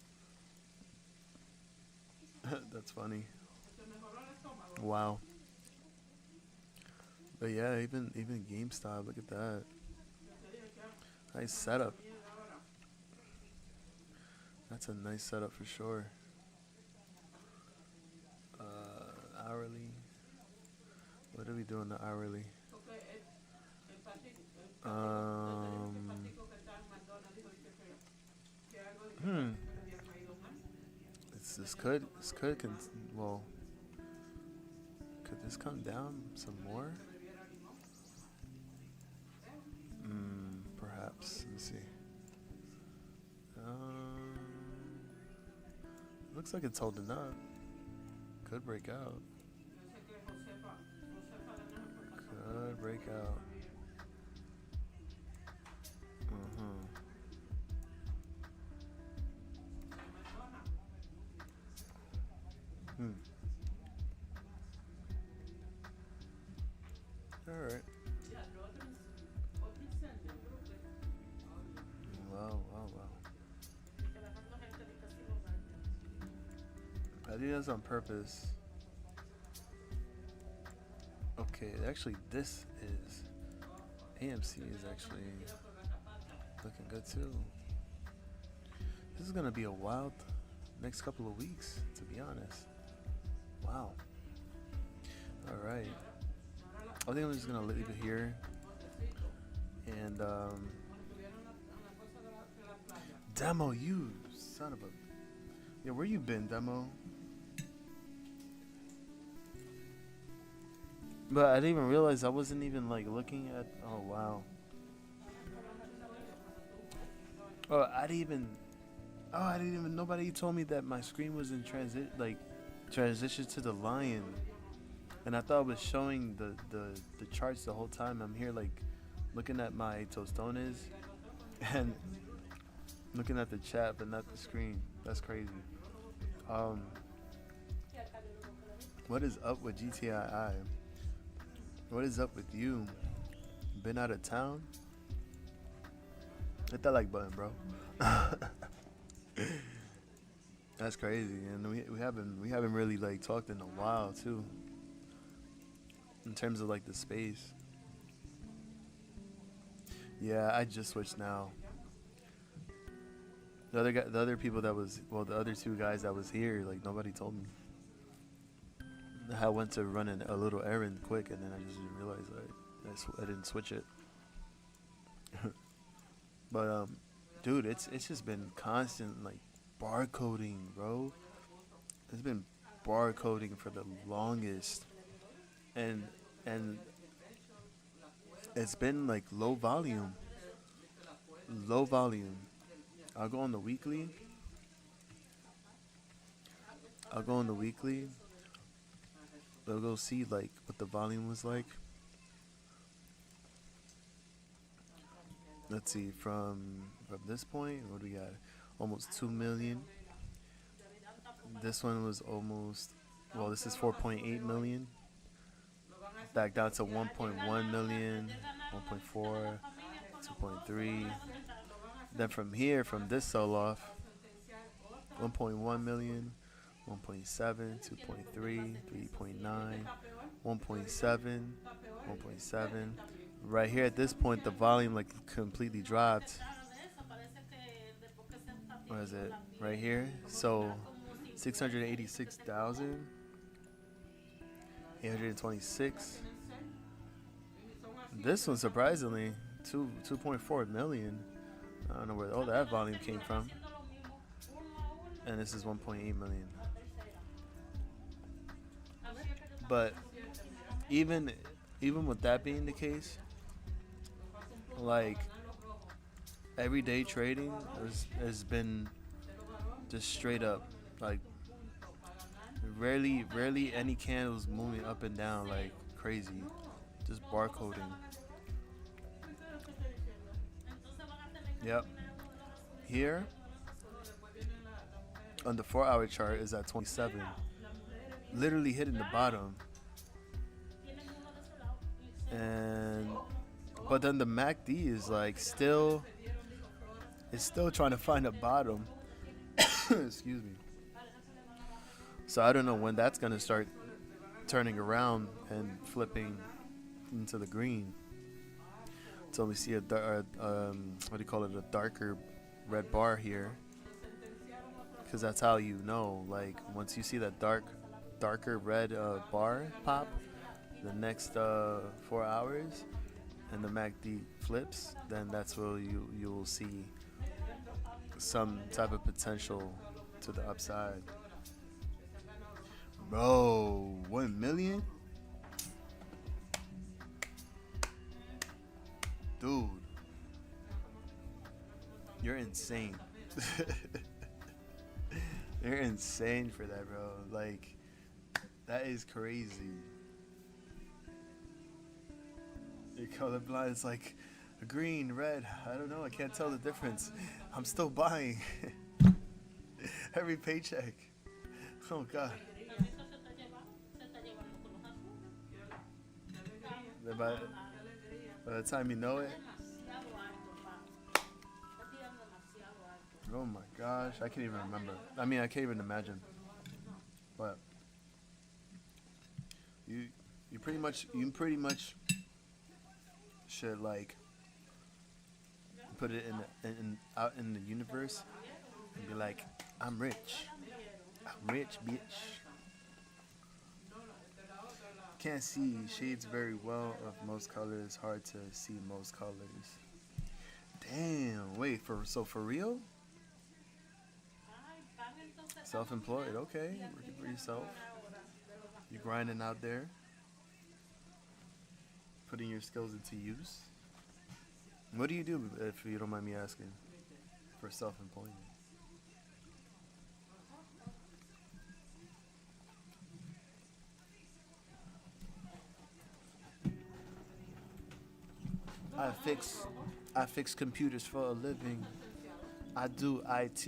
That's funny. Wow. But yeah, even GameStop, look at that. Nice setup. That's a nice setup for sure. Hourly. What are we doing the hourly? Could this come down some more? Perhaps. Let's see. Looks like it's holding up. Could break out. Could break out. Alright. Wow. I do this on purpose. Okay, actually, this is AMC is actually looking good too. This is gonna be a wild next couple of weeks, to be honest. Wow. All right. I think I'm just gonna leave it here. And Demo, you son of a. Yeah, where you been, Demo? But I didn't even realize I wasn't even like looking at. Oh wow. Oh, I didn't even. Oh, I didn't even. Nobody told me that my screen was in transition to the lion, and I thought it was showing the charts the whole time. I'm here like looking at my tostones, and looking at the chat, but not the screen. That's crazy. What is up with GTII? What is up with you? Been out of town? Hit that like button, bro. That's crazy, and we haven't really like talked in a while too. In terms of like the space. Yeah, I just switched now. The other people that was, well, the other two guys that was here, like nobody told me. I went to run a little errand quick, and then I just didn't realize I didn't switch it. But dude, it's just been constant like barcoding, bro. It's been barcoding for the longest, and it's been like low volume. I'll go on the weekly. We'll go see like what the volume was like. Let's see, from this point, what do we got? Almost 2 million. This one was almost, well, this is 4.8 million. Back down to 1.1 million, 1.4, 2.3. Then from here, from this sell off, 1.1 million, 1.7, 2.3, 3.9, 1.7, 1.7. Right here at this point, the volume like completely dropped. What is it? Right here. So 686,000, 826. This one surprisingly 2.4 million. I don't know where all that volume came from. And this is 1.8 million. But even with that being the case, like everyday trading has been just straight up, like rarely any candles moving up and down like crazy, just barcoding. Yep. Here on the 4-hour chart is at 27, literally hitting the bottom. And but then the MACD is like still trying to find a bottom. Excuse me. So I don't know when that's gonna start turning around and flipping into the green. So we see a what do you call it? A darker red bar here, because that's how you know. Like once you see that darker red bar pop, the next 4 hours, and the MACD flips, then that's where you will see some type of potential to the upside. Bro, 1 million? Dude, you're insane. You're insane for that, bro. Like, that is crazy. You're colorblind. It's like green, red. I don't know. I can't tell the difference. I'm still buying. Every paycheck. Oh, God. By the time you know it. Oh, my gosh. I can't even remember. I mean, I can't even imagine. But you pretty much should like put it in out in the universe and be like, I'm rich. I'm rich, bitch. Can't see shades very well of most colors. Hard to see most colors. Damn. Wait, for real? Self-employed. Okay, working for yourself. You grinding out there, putting your skills into use. What do you do, if you don't mind me asking, for self-employment? I fix computers for a living. I do IT.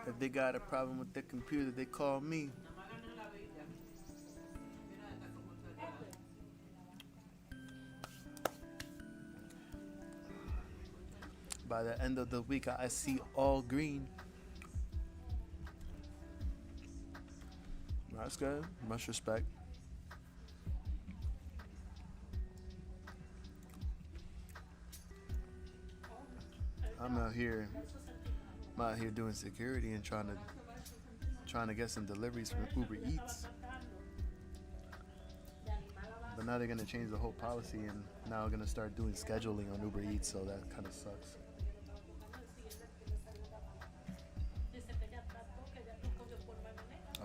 If they got a problem with their computer, they call me. By the end of the week, I see all green. That's good. Much respect. I'm out here doing security and trying to get some deliveries from Uber Eats. But now they're gonna change the whole policy, and now we're gonna start doing scheduling on Uber Eats, so that kind of sucks.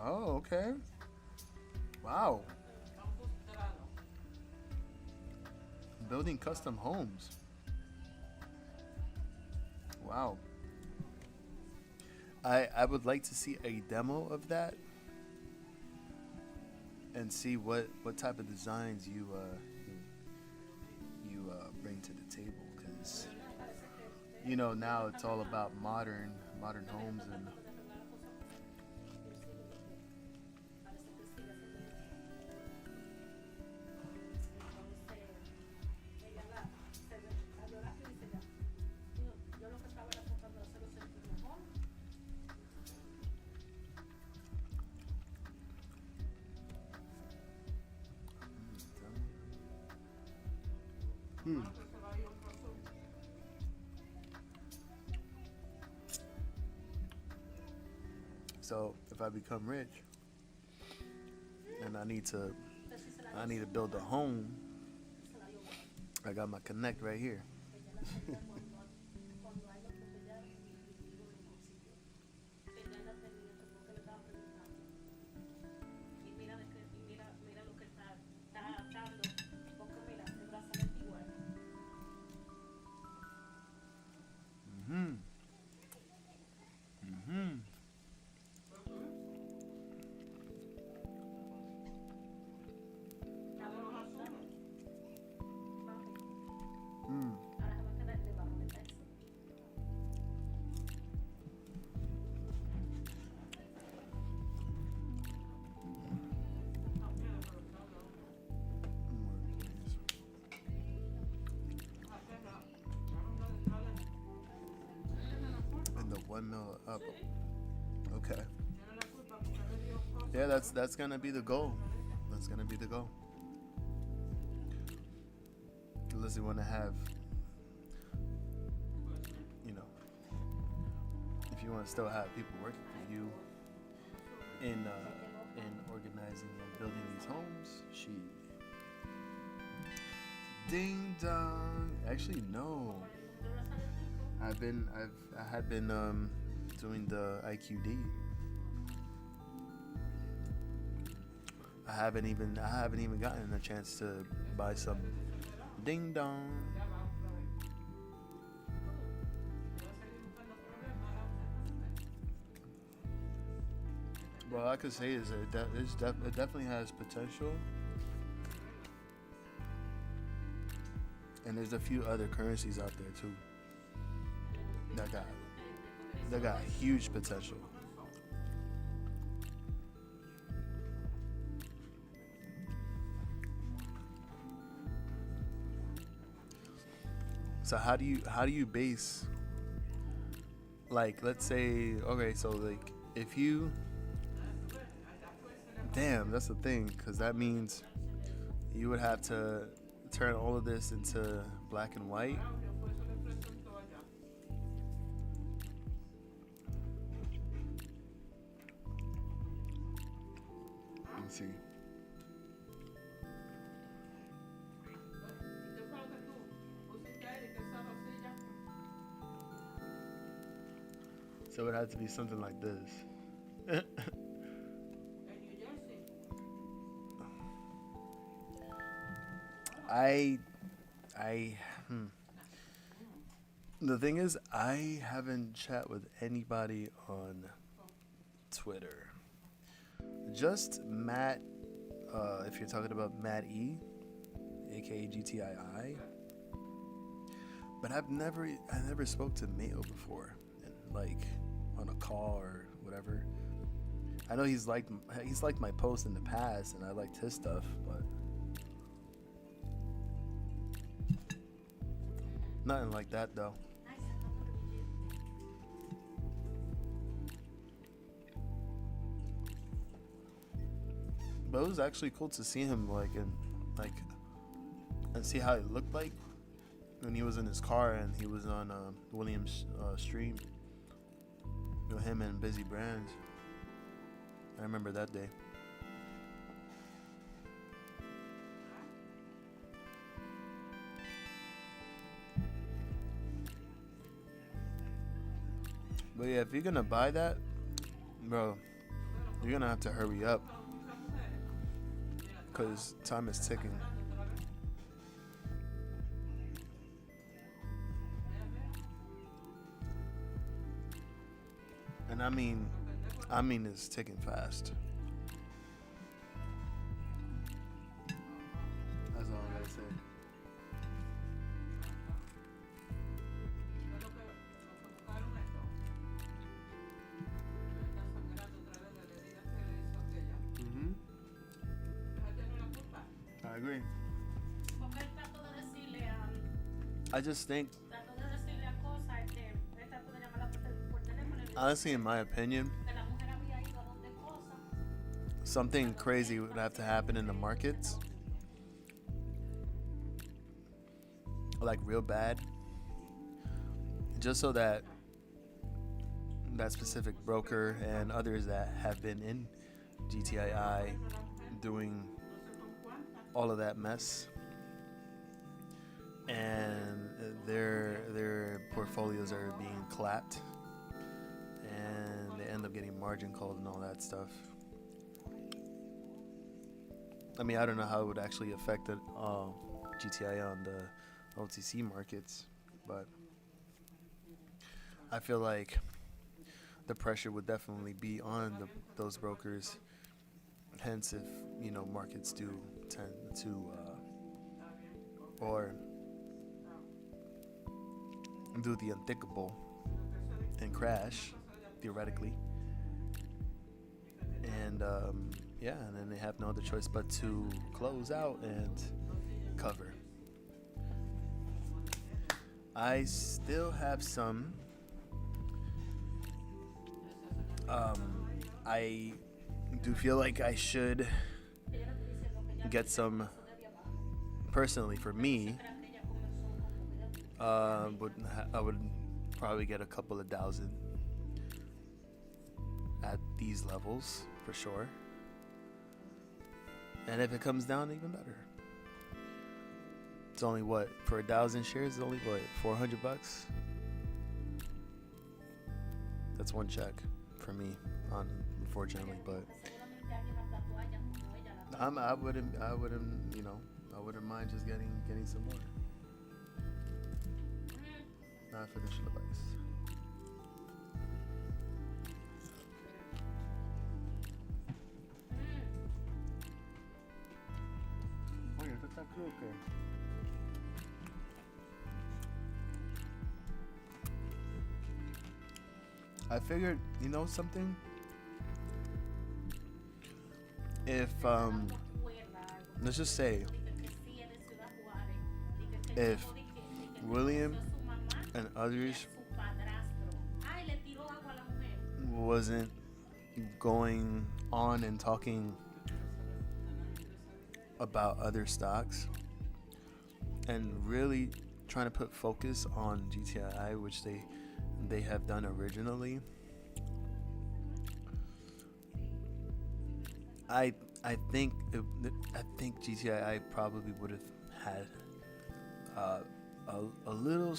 Oh, okay. Wow. Building custom homes. Wow. I would like to see a demo of that and see what type of designs you bring to the table, because now it's all about modern homes and So if I become rich and I need to build a home, I got my connect right here. And the 1 mil up. Okay. Yeah, that's gonna be the goal. That's gonna be the goal. Unless you want to have, if you want to still have people working for you in organizing and building these homes, ding dong. Actually, no. I had been doing the IQD. I haven't even gotten a chance to buy some. Ding dong. Well, I could say is it definitely has potential, and there's a few other currencies out there too that got huge potential. So how do you base like, let's say, okay, so like, if you, damn, that's the thing, because that means you would have to turn all of this into black and white. Let's see. So it had to be something like this. I, I, the thing is, I haven't chat with anybody on Twitter. Just Matt, if you're talking about Matt E, aka Gtii. But I never spoke to Mayo before, like on a call or whatever. I know he's liked my post in the past, and I liked his stuff, but nothing like that though. But it was actually cool to see him and see how it looked like when he was in his car and he was on William's stream. You know, him and Busy Brands. I remember that day. But yeah, if you're gonna buy that, bro, you're gonna have to hurry up, because time is ticking. And I mean it's ticking fast. That's all I gotta say. I agree. I just think, honestly, in my opinion, something crazy would have to happen in the markets, like real bad, just so that specific broker and others that have been in GTII doing all of that mess, and their portfolios are being clapped, and they end up getting margin called and all that stuff. I mean, I don't know how it would actually affect the GTI on the OTC markets, but I feel like the pressure would definitely be on those brokers. Hence, if markets do tend to or do the unthinkable and crash, theoretically, and and then they have no other choice but to close out and cover. I still have some. I do feel like I should get some. Personally, for me, I would probably get a couple of thousand at these levels for sure. And if it comes down, even better. It's only what, for 1,000 shares? It's only what, $400? That's one check for me, unfortunately. But I wouldn't mind just getting some more. Not financial advice. Oye, esto está crudo, ¿qué? I figured, something? If, let's just say, if William and others wasn't going on and talking about other stocks and really trying to put focus on GTI, which they have done originally, I think GTI probably would have had a little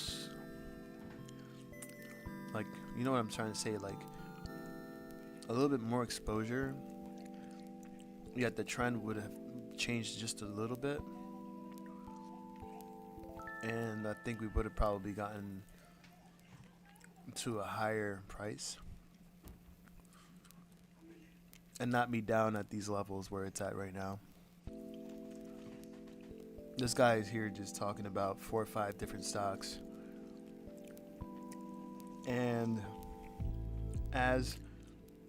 like, you know what I'm trying to say, like a little bit more exposure, yet the trend would have changed just a little bit, and I think we would have probably gotten to a higher price and not be down at these levels where it's at right now. This guy is here just talking about 4 or 5 different stocks, and as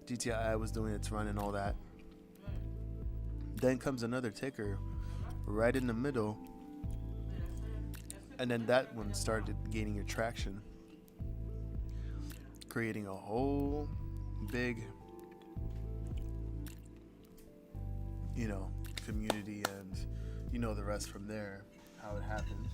GTI was doing its run and all that, then comes another ticker right in the middle, and then that one started gaining attraction, creating a whole big, community, and the rest from there, how it happened.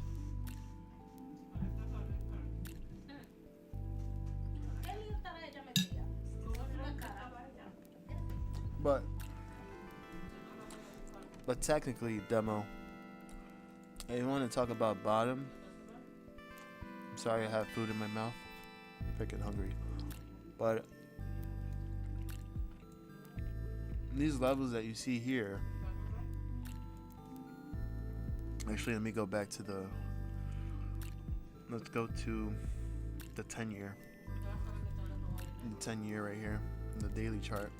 But technically, demo, I want to talk about bottom. I'm sorry, I have food in my mouth. Freaking hungry. But these levels that you see here, actually, let me go back to let's go to the 10-year. The 10-year right here, the daily chart.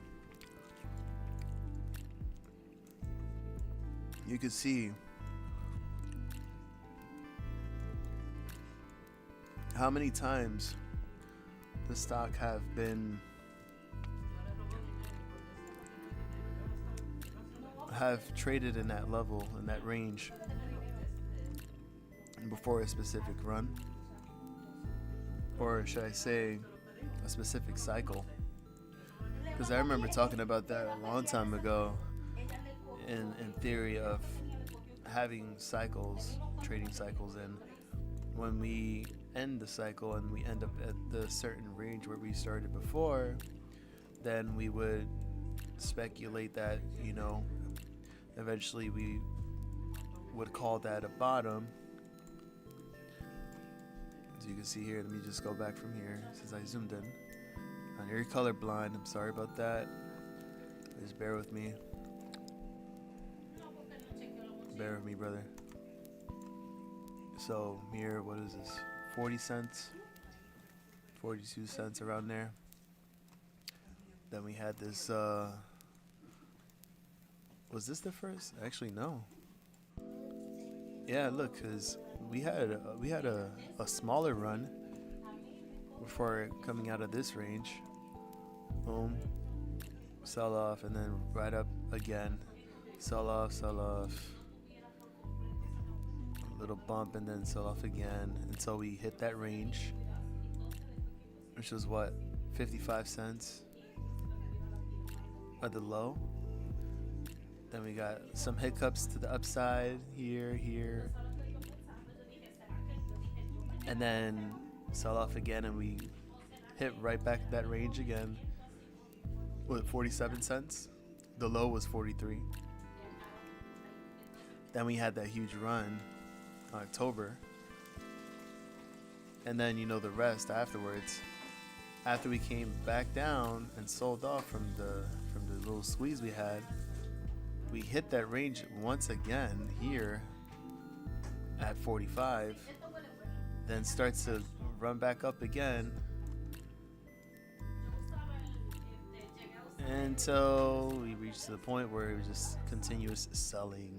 You can see how many times the stock have traded in that level, in that range, before a specific run, or should I say a specific cycle, because I remember talking about that a long time ago in theory of having cycles, trading cycles, and when we end the cycle and we end up at the certain range where we started before, then we would speculate that eventually we would call that a bottom. As you can see here, let me just go back from here since I zoomed in. I'm very colorblind, I'm sorry about that. Just bear with me. Bear with me, brother. So here, what is this? 40 cents, 42 cents, around there. Then we had this, was this the first? Actually, no. Yeah, look, because we had a smaller run before coming out of this range. Boom. Sell off, and then right up again. Sell off. A little bump, and then sell off again until we hit that range, which was what, 55 cents at the low. Then we got some hiccups to the upside here, and then sell off again, and we hit right back at that range again with 47 cents. The low was 43. Then we had that huge run October, and then the rest afterwards. After we came back down and sold off from the little squeeze we had, we hit that range once again here at 45, then starts to run back up again until we reached to the point where it was just continuous selling.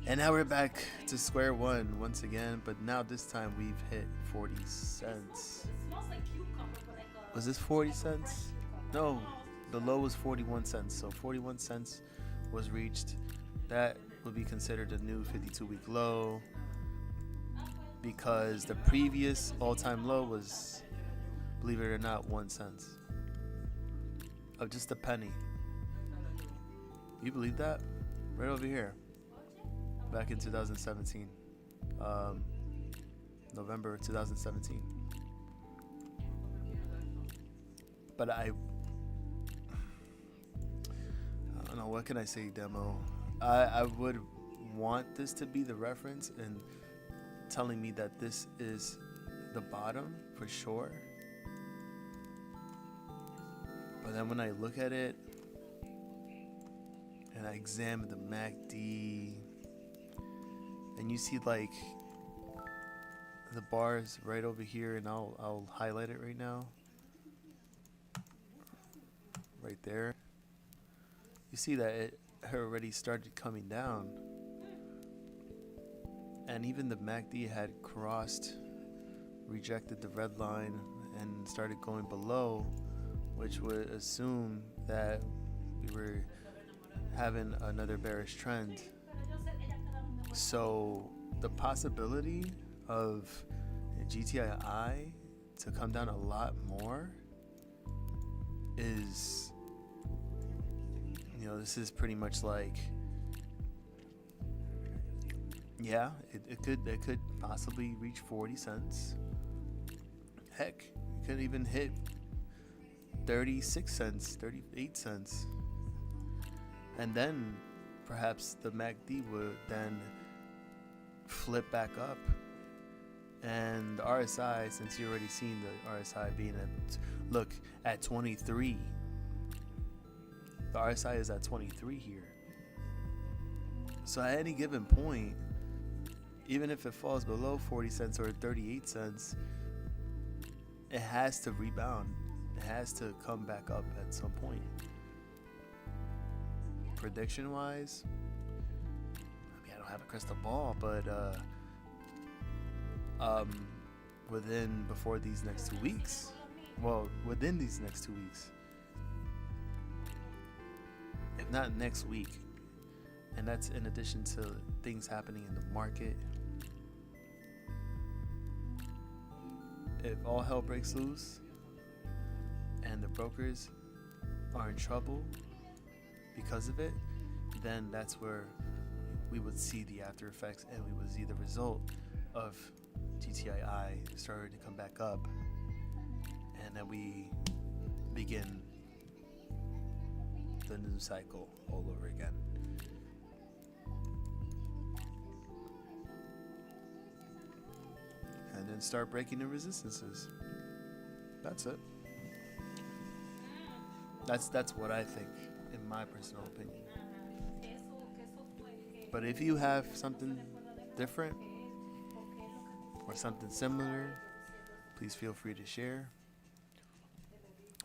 And now we're back to square one once again, but now this time we've hit 40 cents. Was this 40 cents? No, the low was 41 cents. So 41 cents was reached. That would be considered a new 52-week low, because the previous all-time low was believe it or not, 1 cent of just a penny. You believe that? Right over here, back in 2017, November 2017. But I don't know, what can I say, Demo? I would want this to be the reference and telling me that this is the bottom for sure. But then when I look at it and I examine the MACD, and you see like the bars right over here, and I'll highlight it right now. Right there. You see that it already started coming down. And even the MACD had crossed, rejected the red line, and started going below, which would assume that we were having another bearish trend. So the possibility of GTI to come down a lot more is, this is pretty much like, yeah, it could possibly reach 40 cents. Heck, it could even hit 36 cents, 38 cents. And then perhaps the MACD would then flip back up. And the RSI, since you already seen the RSI being at 23. The RSI is at 23 here. So at any given point, even if it falls below 40 cents or 38 cents, it has to rebound. It has to come back up at some point. Prediction wise, I don't have a crystal ball, but within these next 2 weeks, if not next week, and that's in addition to things happening in the market. If all hell breaks loose and the brokers are in trouble because of it, then that's where we would see the after effects, and we would see the result of GTI starting to come back up, and then we begin the new cycle all over again. And then start breaking the resistances. That's it. That's what I think, in my personal opinion. But if you have something different or something similar, please feel free to share.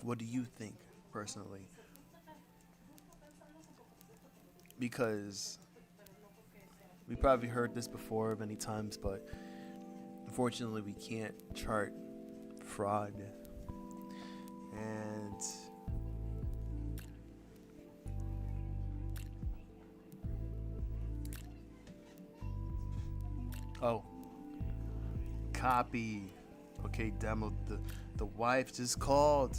What do you think personally? Because we probably heard this before many times, but unfortunately we can't chart fraud. And copy. Okay, Demo, the wife just called.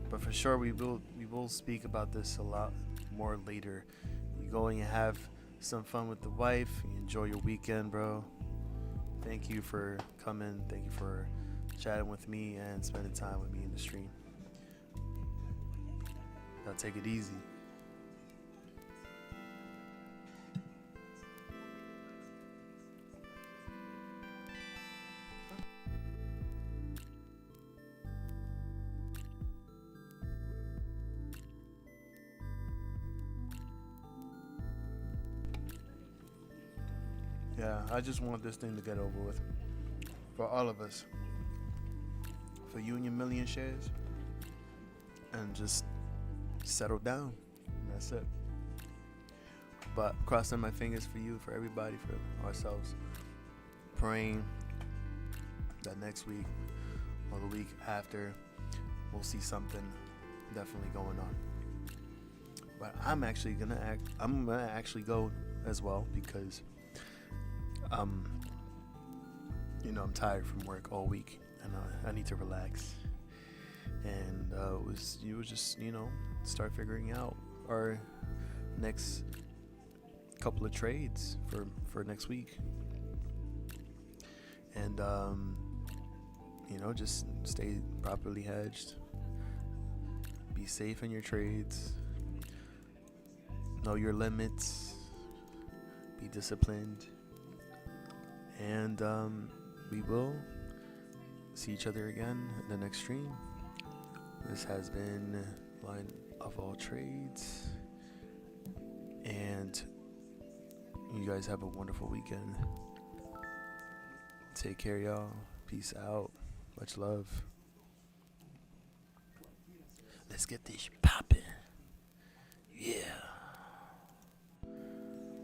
But for sure we will speak about this a lot more later. You going and have some fun with the wife. You enjoy your weekend, bro. Thank you for coming. Thank you for chatting with me and spending time with me in the stream. Now take it easy. Yeah, I just want this thing to get over with. For all of us. For you and your million shares. And just settle down. And that's it. But crossing my fingers for you, for everybody, for ourselves. Praying that next week or the week after we'll see something definitely going on. But I'm gonna actually go as well, because I'm tired from work all week, and I need to relax. And it was just start figuring out our next couple of trades for next week, and just stay properly hedged, be safe in your trades, know your limits, be disciplined, and we will see each other again in the next stream. This has been Line of All Trades, and you guys have a wonderful weekend. Take care, y'all. Peace out. Much love. Let's get this poppin'.